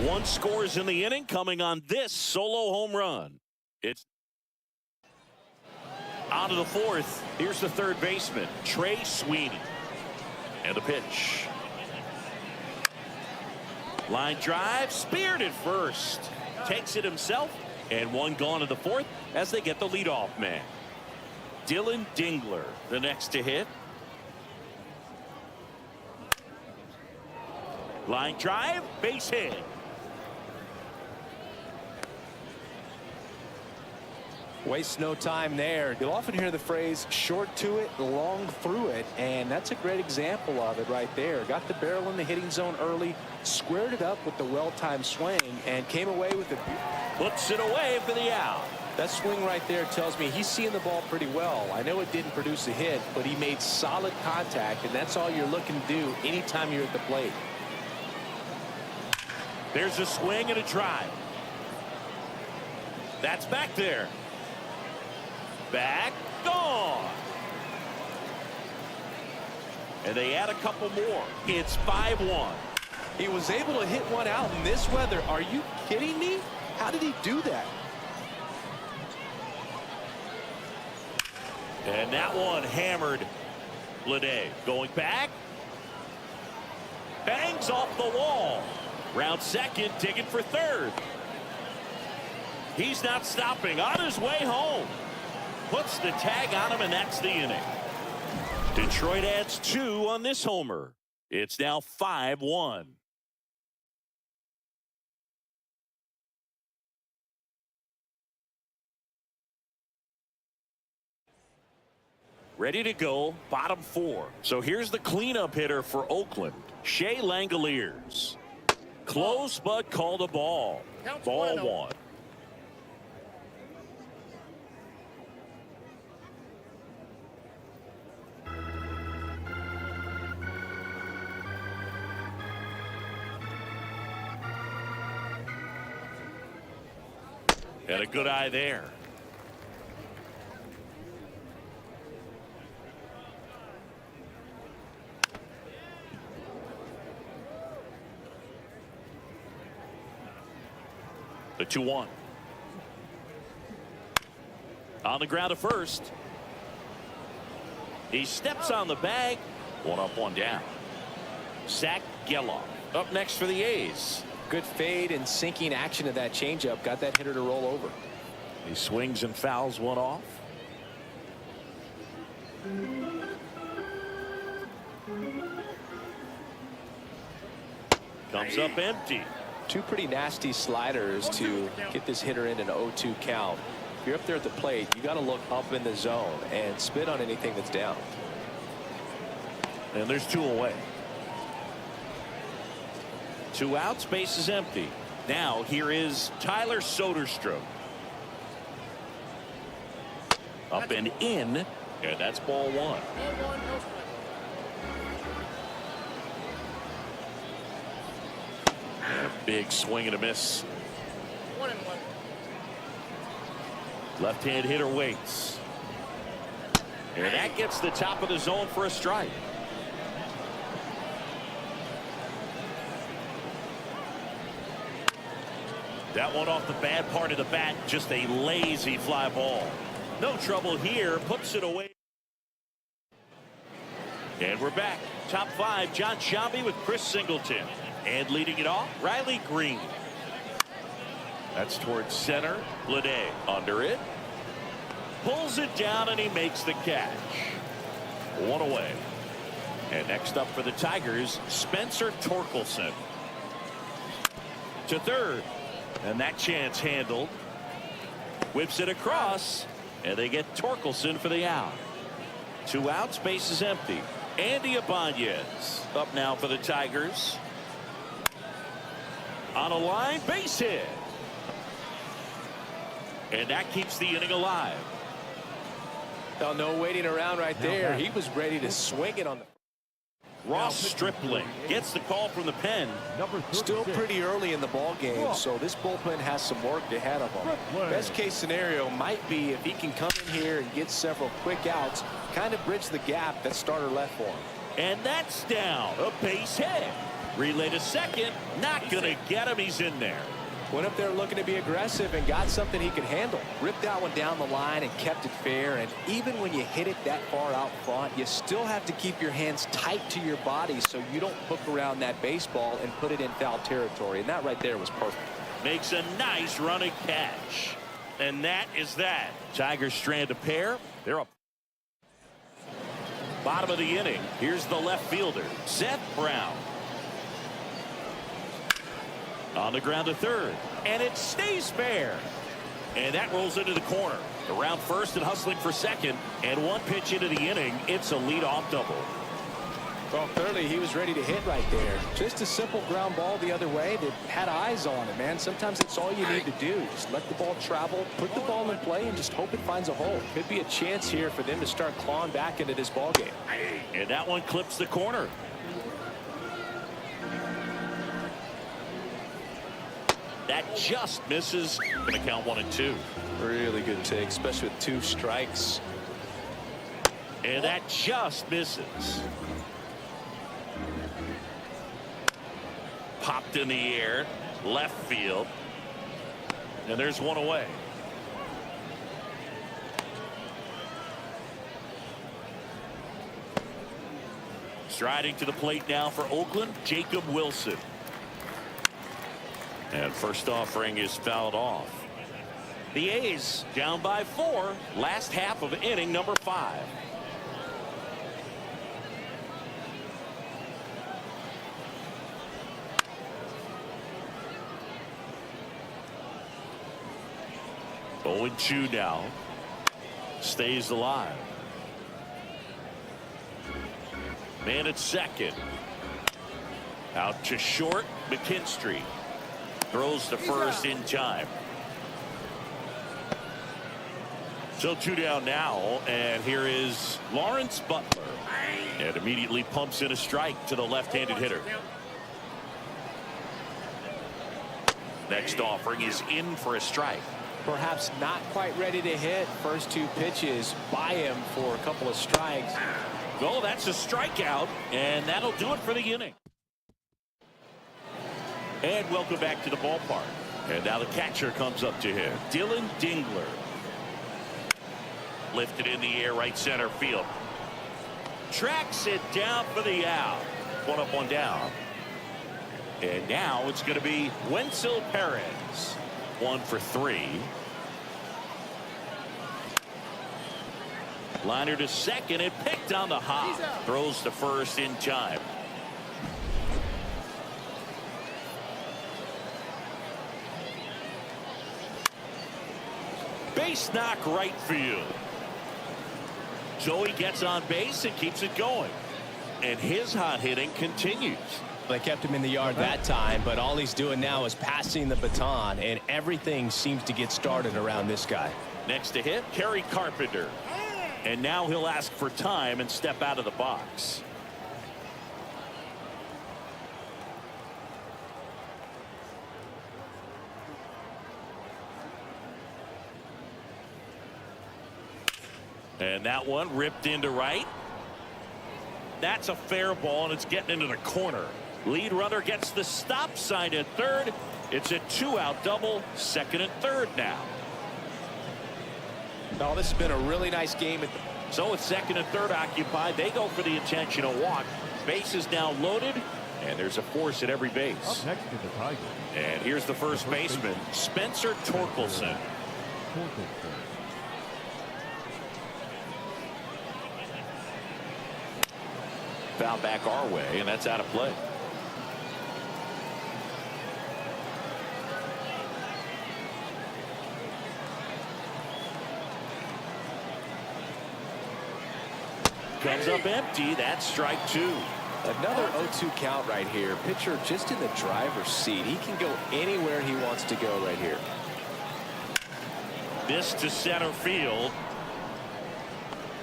One scores in the inning coming on this solo home run. It's on to the fourth. Here's the third baseman, Trey Sweeney. And the pitch. Line drive, speared at first. Takes it himself, and one gone to the fourth as they get the leadoff man. Dylan Dingler, the next to hit. Line drive, base hit. Waste no time there. You'll often hear the phrase short to it, long through it, and that's a great example of it right there. Got the barrel in the hitting zone early, squared it up with the well-timed swing, and came away with it. Puts it away for the out. That swing right there tells me he's seeing the ball pretty well. I know it didn't produce a hit, but he made solid contact, and that's all you're looking to do anytime you're at the plate. There's a swing and a drive. That's back there. Back, gone. And they add a couple more. It's 5-1. He was able to hit one out in this weather. Are you kidding me? How did he do that? And that one hammered. Bleday going back. Bangs off the wall. Round second, digging for third. He's not stopping. On his way home. Puts the tag on him, and that's the inning. Detroit adds 2 on this homer. It's now 5-1. Ready to go, bottom 4. So here's the cleanup hitter for Oakland, Shea Langoliers. Close, but called a ball. Ball 1. Had a good eye there. The 2-1. On the ground to first. He steps on the bag. 1 up, 1 down. Zach Geloff up next for the A's. Good fade and sinking action of that changeup got that hitter to roll over. He swings and fouls one off. Comes up empty. Two pretty nasty sliders to get this hitter in an 0-2 count. If you're up there at the plate, you got to look up in the zone and spit on anything that's down. And there's 2 away. 2 outs, base is empty. Now here is Tyler Soderstrom. Up and in, and that's ball 1. And a big swing and a miss. 1-1. Left-hand hitter waits. And that gets the top of the zone for a strike. That one off the bad part of the bat, just a lazy fly ball. No trouble here, puts it away. And we're back. Top 5, John Sciambi with Chris Singleton. And leading it off, Riley Green. That's towards center. Bleday under it. Pulls it down and he makes the catch. 1 away. And next up for the Tigers, Spencer Torkelson. To third. And that chance handled. Whips it across. And they get Torkelson for the out. 2 outs, base is empty. Andy Ibanez up now for the Tigers. On a line, base hit. And that keeps the inning alive. Oh, no waiting around right there. He was ready to swing it on the. Ross Stripling gets the call from the pen. Still pretty early in the ball game, so this bullpen has some work ahead of them. Best case scenario might be if he can come in here and get several quick outs, kind of bridge the gap that starter left for him. And that's down. A base hit. Relay to second. Not going to get him. He's in there. Went up there looking to be aggressive and got something he could handle. Ripped that one down the line and kept it fair. And even when you hit it that far out front, you still have to keep your hands tight to your body so you don't hook around that baseball and put it in foul territory. And that right there was perfect. Makes a nice running catch. And that is that. Tigers strand a pair. They're up. Bottom of the inning. Here's the left fielder, Seth Brown. On the ground to third, and it stays fair. And that rolls into the corner. Around first and hustling for second, and 1 pitch into the inning, it's a leadoff double. Well, clearly he was ready to hit right there. Just a simple ground ball the other way that had eyes on it, man. Sometimes it's all you need to do. Just let the ball travel, put the ball in play, and just hope it finds a hole. Could be a chance here for them to start clawing back into this ball game. And that one clips the corner. That just misses. Going to count 1 and 2. Really good take, especially with 2 strikes. And that just misses. Popped in the air, left field. And there's 1 away. Striding to the plate now for Oakland, Jacob Wilson. And first offering is fouled off. The A's down by 4. Last half of inning number 5. Oh, 0-2 now. Stays alive. Man at second. Out to short, McKinstry. Throws to first in time. So 2 down now, and here is Lawrence Butler. And immediately pumps in a strike to the left-handed hitter. Next offering is in for a strike. Perhaps not quite ready to hit. First 2 pitches by him for a couple of strikes. Oh, that's a strikeout, and that'll do it for the inning. And welcome back to the ballpark. And now the catcher comes up to him, Dylan Dingler. Lifted in the air, right center field. Tracks it down for the out. 1 up, 1 down. And now it's going to be Wenzel Perez. 1 for 3. Liner to second and picked on the hop. Throws to first in time. Base knock right field. Joey gets on base and keeps it going. And his hot hitting continues. They kept him in the yard that time, but all he's doing now is passing the baton, and everything seems to get started around this guy. Next to hit, Kerry Carpenter. And now he'll ask for time and step out of the box. And that one ripped into right. That's a fair ball, and it's getting into the corner. Lead runner gets the stop sign at third. It's a 2-out double, second and third now. Oh, this has been a really nice game. So it's second and third occupied. They go for the intentional walk. Base is now loaded, and there's a force at every base. Up next to the Tigers. And here's the first baseman, Spencer Torkelson. Foul back our way, and that's out of play. Comes up empty. That's strike 2. Another 0-2 count right here. Pitcher just in the driver's seat. He can go anywhere he wants to go right here. This to center field.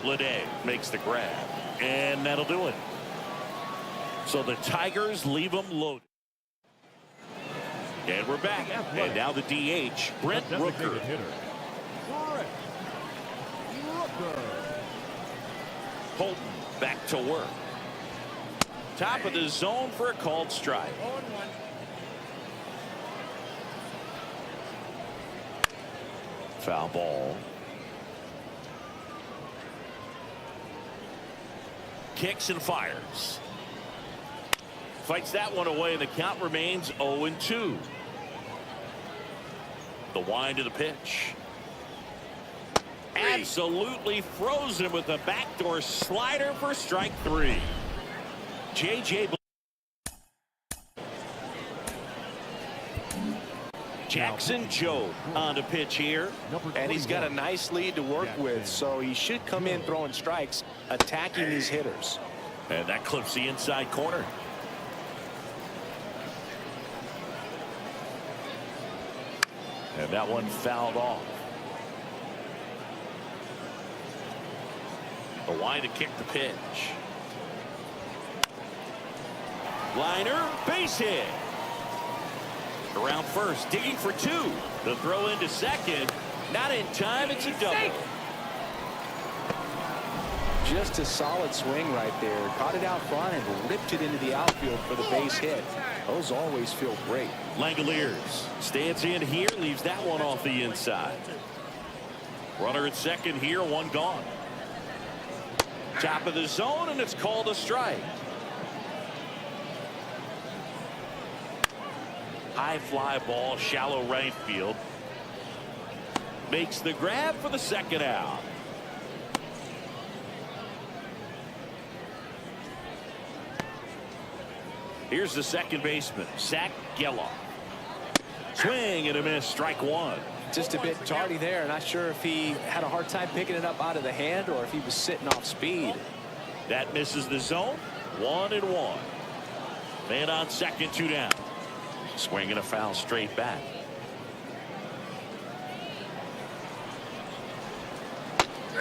Lede makes the grab, and that'll do it. So the Tigers leave them loaded. And we're back. And now the DH, Brent Rooker. Holton back to work. Top of the zone for a called strike. 0-1. Foul ball. Kicks and fires. Fights that one away, and the count remains 0-2. The wind of the pitch. Absolutely frozen with a backdoor slider for strike 3. Jackson Joe on the pitch here. And he's got a nice lead to work with, so he should come in throwing strikes, attacking these hitters. And that clips the inside corner. And that one fouled off. A wide to kick the pitch. Liner, base hit. Around first, digging for 2. The throw into second. Not in time, it's a double. Just a solid swing right there. Caught it out front and ripped it into the outfield for the base hit. Those always feel great. Langoliers stands in here, leaves that one off the inside. Runner at second here, one gone. Top of the zone, and it's called a strike. High fly ball, shallow right field. Makes the grab for the second out. Here's the second baseman, Zach Geloff. Swing and a miss, strike 1. Just a bit tardy there. Not sure if he had a hard time picking it up out of the hand or if he was sitting off speed. That misses the zone. 1-1. Man on second, 2 down. Swing and a foul straight back.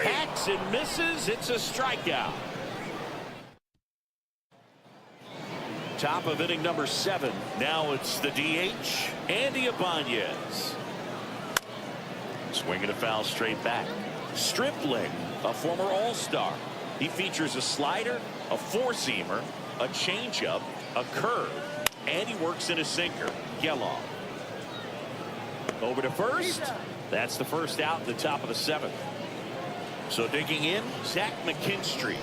Hacks and misses. It's a strikeout. Top of inning number 7. Now it's the DH, Andy Ibanez. Swing and a foul straight back. Stripling, a former All-Star. He features a slider, a four-seamer, a changeup, a curve, and he works in a sinker. Geloff. Over to first. That's the first out at the top of the 7th. So digging in, Zach McKinstry.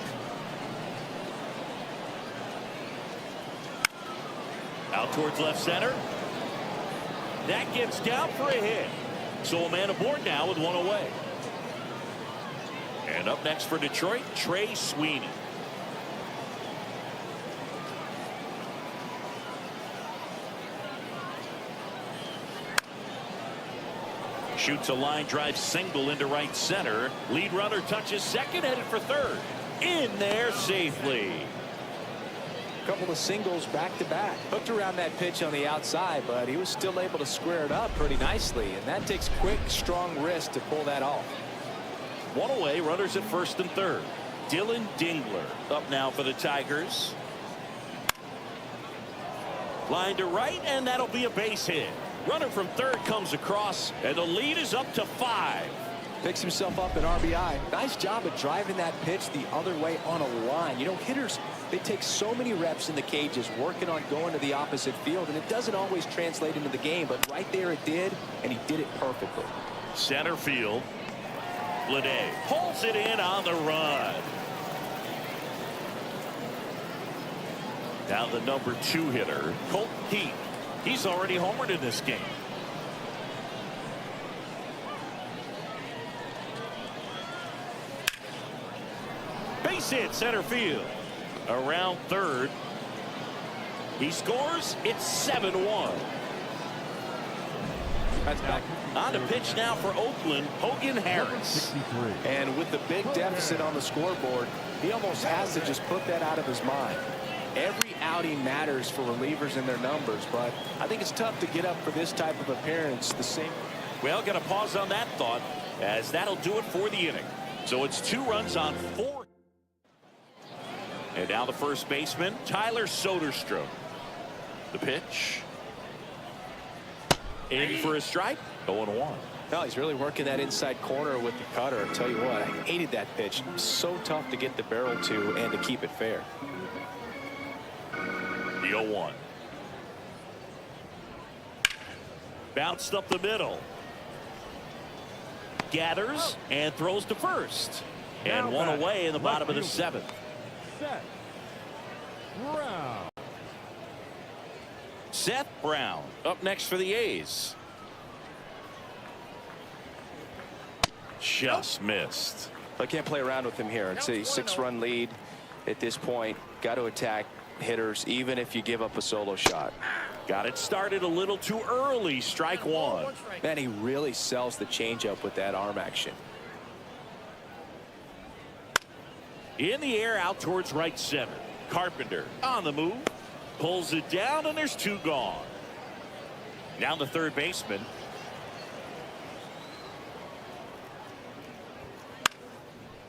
Out Out towards left center. That gets down for a hit. So a man aboard now with one away. And up next for Detroit, Trey Sweeney. Shoots a line drive single into right center. Lead runner touches second, headed for third. In there safely. Couple of singles back to back. Hooked around that pitch on the outside, but he was still able to square it up pretty nicely, and that takes quick, strong wrist to pull that off. One away, runners at first and third. Dylan Dingler up now for the Tigers. Line to right, and that'll be a base hit. Runner from third comes across, and the lead is up to 5. Picks himself up an RBI. Nice job of driving that pitch the other way on a line. You know, hitters, they take so many reps in the cages working on going to the opposite field, and it doesn't always translate into the game, but right there it did, and he did it perfectly. Center field. Bleday pulls it in on the run. Now the number 2 hitter, Colt Heath. He's already homered in this game. Base hit center field. Around third. He scores. It's 7-1. That's back. On the pitch now for Oakland, Hogan Harris. And with the big deficit on the scoreboard, he almost has to just put that out of his mind. Every outing matters for relievers and their numbers, but I think it's tough to get up for this type of appearance the same. Well, got to pause on that thought, as that'll do it for the inning. So it's 2 runs on 4. And now the first baseman, Tyler Soderstrom. The pitch. In for a strike. 0-1. No, he's really working that inside corner with the cutter. I'll tell you what, I hated that pitch. So tough to get the barrel to and to keep it fair. The 0-1. Bounced up the middle. Gathers and throws to first. And one away in the bottom of the 7th. Seth Brown up next for the A's. Just missed. I can't play around with him here. It's a 6-run lead at this point. Got to attack hitters even if you give up a solo shot. Got it started a little too early. Strike 1. Man, he really sells the changeup with that arm action. In the air out towards right center. Carpenter on the move. Pulls it down, and there's 2 gone. Down the third baseman.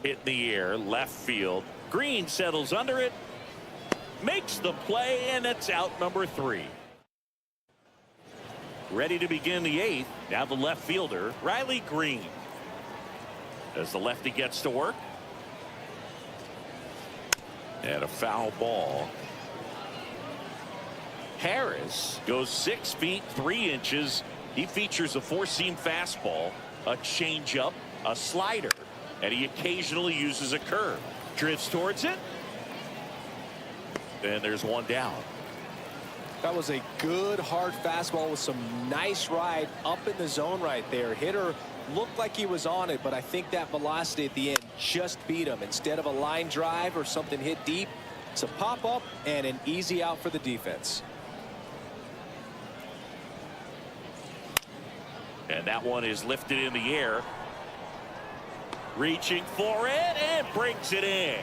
Hit in the air, left field. Green settles under it. Makes the play, and it's out number 3. Ready to begin the 8th. Now the left fielder, Riley Green. As the lefty gets to work. And a foul ball. Harris goes 6 feet 3 inches. He features a 4-seam fastball, a changeup, a slider, and he occasionally uses a curve. Drifts towards it. And there's 1 down. That was a good hard fastball with some nice ride up in the zone right there. Hitter looked like he was on it, but I think that velocity at the end just beat him. Instead of a line drive or something hit deep, it's a pop up and an easy out for the defense. And that one is lifted in the air. Reaching for it and brings it in.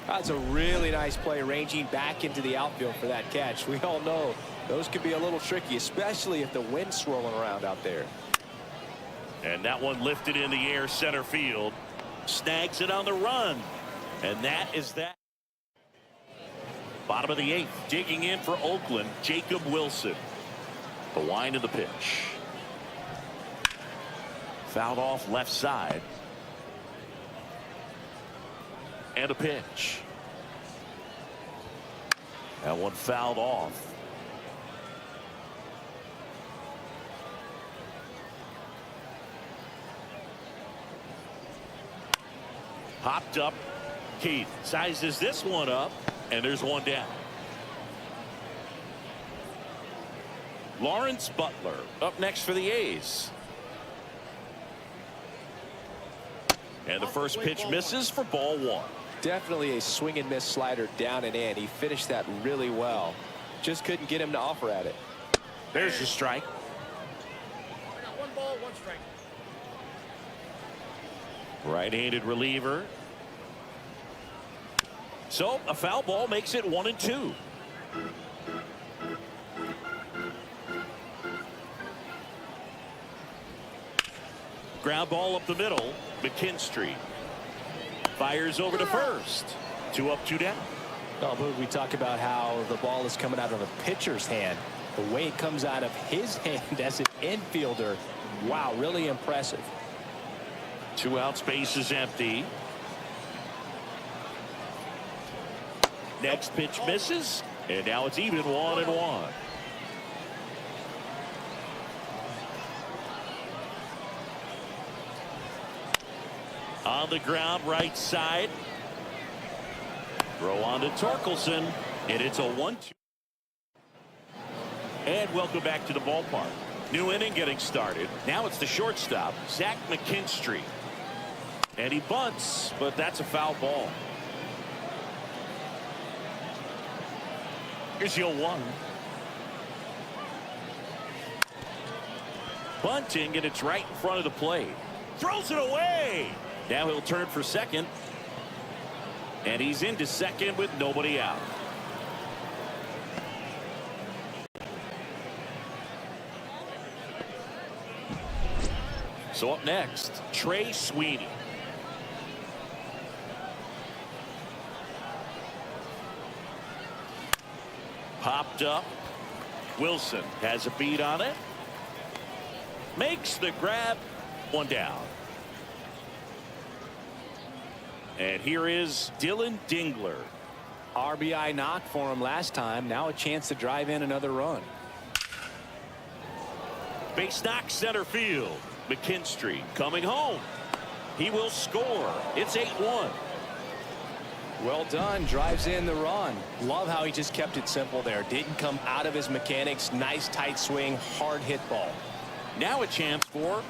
That's a really nice play, ranging back into the outfield for that catch. We all know those can be a little tricky, especially if the wind's swirling around out there. And that one lifted in the air center field. Snags it on the run. And that is that. Bottom of the 8th. Digging in for Oakland, Jacob Wilson. The wind of the pitch. Fouled off left side. And a pitch. That one fouled off. Popped up. Keith sizes this one up, and there's 1 down. Lawrence Butler up next for the A's. And the first pitch misses for ball one. Definitely a swing and miss slider down and in. He finished that really well. Just couldn't get him to offer at it. There's your strike. I got 1 ball, 1 strike. Right-handed reliever. So a foul ball makes it 1-2. Ground ball up the middle. McKinstry fires over to first. 2 up, 2 down. Oh, but we talk about how the ball is coming out of a pitcher's hand. The way it comes out of his hand as an infielder. Wow, really impressive. 2 outs, base is empty. Next pitch misses, and now it's even 1-1. On the ground, right side. Throw on to Torkelson, and it's a 1-2. And welcome back to the ballpark. New inning getting started. Now it's the shortstop, Zach McKinstry. And he bunts, but that's a foul ball. Here's your 1. Bunting, and it's right in front of the plate. Throws it away. Now he'll turn for second. And he's into second with nobody out. So up next, Trey Sweeney. Popped up. Wilson has a beat on it. Makes the grab. 1 down. And here is Dylan Dingler. RBI knock for him last time. Now a chance to drive in another run. Base knock center field. McKinstry coming home. He will score. It's 8-1. Well done. Drives in the run. Love how he just kept it simple there. Didn't come out of his mechanics. Nice tight swing. Hard hit ball. Now a chance for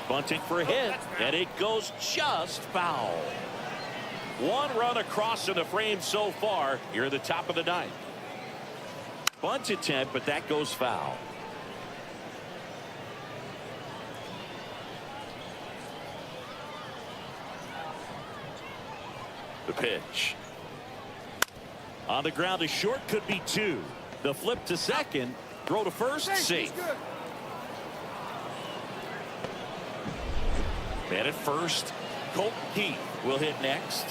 bunting for a hit. And it goes just foul. 1 run across in the frame so far. Here at the top of the 9th. Bunt attempt, but that goes foul. The pitch. On the ground to short, could be 2. The flip to second. Throw to first, safe. Man at first. Colton Keith will hit next.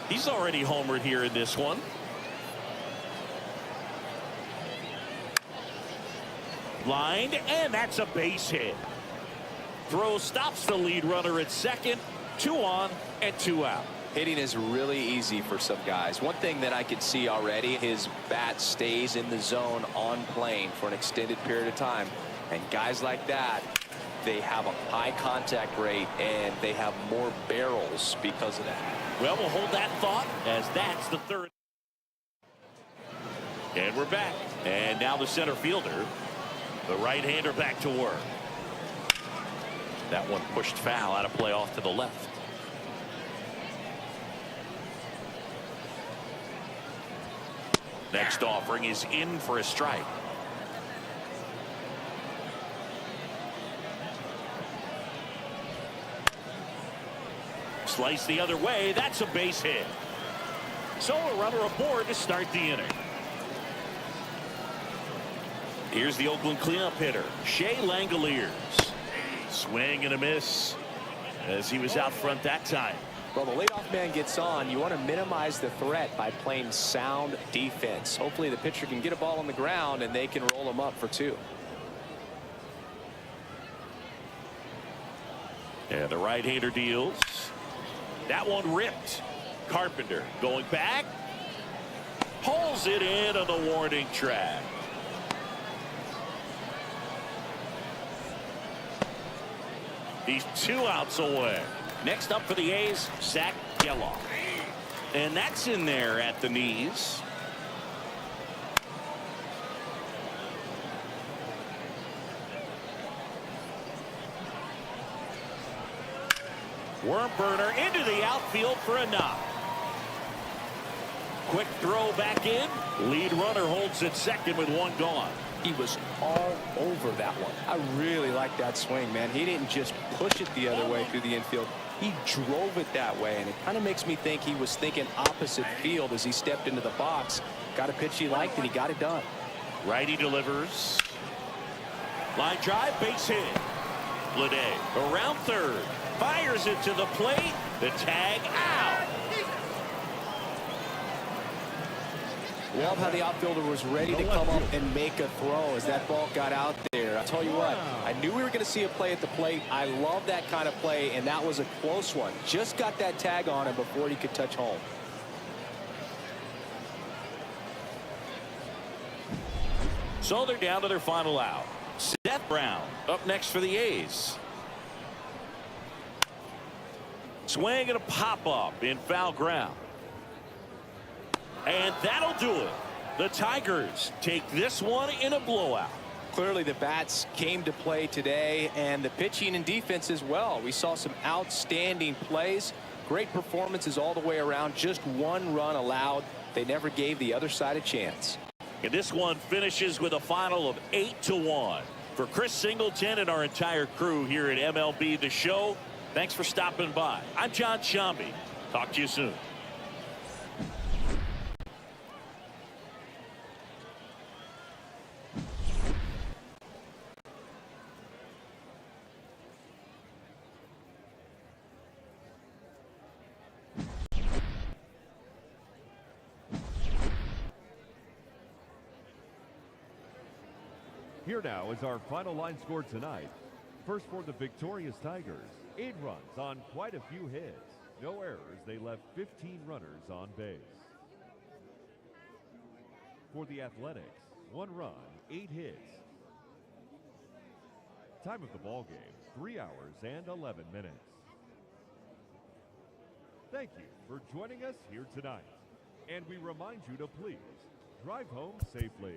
He's already homered here in this one. Lined, and that's a base hit. Throw stops the lead runner at second. 2 on and 2 out. Hitting is really easy for some guys. One thing that I could see already, his bat stays in the zone on plane for an extended period of time. And guys like that, they have a high contact rate and they have more barrels because of that. Well, we'll hold that thought as that's the 3rd. And we're back. And now the center fielder, the right-hander, back to work. That one pushed foul, out of play off to the left. Next offering is in for a strike. Slice the other way. That's a base hit. So a runner aboard to start the inning. Here's the Oakland cleanup hitter, Shea Langoliers. Swing and a miss as he was out front that time. Well, the leadoff man gets on. You want to minimize the threat by playing sound defense. Hopefully the pitcher can get a ball on the ground and they can roll him up for 2. And the right-hander deals. That one ripped. Carpenter going back. Pulls it in on the warning track. He's 2 outs away. Next up for the A's, Zach Geloff. And that's in there at the knees. Worm burner into the outfield for a knock. Quick throw back in. Lead runner holds at second with one gone. He was all over that one. I really like that swing, man. He didn't just push it the other way through the infield. He drove it that way, and it kind of makes me think he was thinking opposite field as he stepped into the box. Got a pitch he liked, and he got it done. Righty delivers. Line drive, base hit. Lede around third. Fires it to the plate. The tag out. Love how the outfielder was ready to come up and make a throw as that ball got out there. I'll tell you what, I knew we were going to see a play at the plate. I love that kind of play, and that was a close one. Just got that tag on him before he could touch home. So they're down to their final out. Seth Brown up next for the A's. Swing and a pop-up in foul ground. And that'll do it. The Tigers take this one in a blowout. Clearly the bats came to play today, and the pitching and defense as well. We saw some outstanding plays. Great performances all the way around. Just one run allowed. They never gave the other side a chance. And this one finishes with a final of 8-1. For Chris Singleton and our entire crew here at MLB The Show, thanks for stopping by. I'm John Shambi. Talk to you soon. Here now is our final line score tonight. First for the victorious Tigers, 8 runs on quite a few hits. No errors, they left 15 runners on base. For the Athletics, 1 run, 8 hits. Time of the ball game, 3 hours and 11 minutes. Thank you for joining us here tonight. And we remind you to please drive home safely.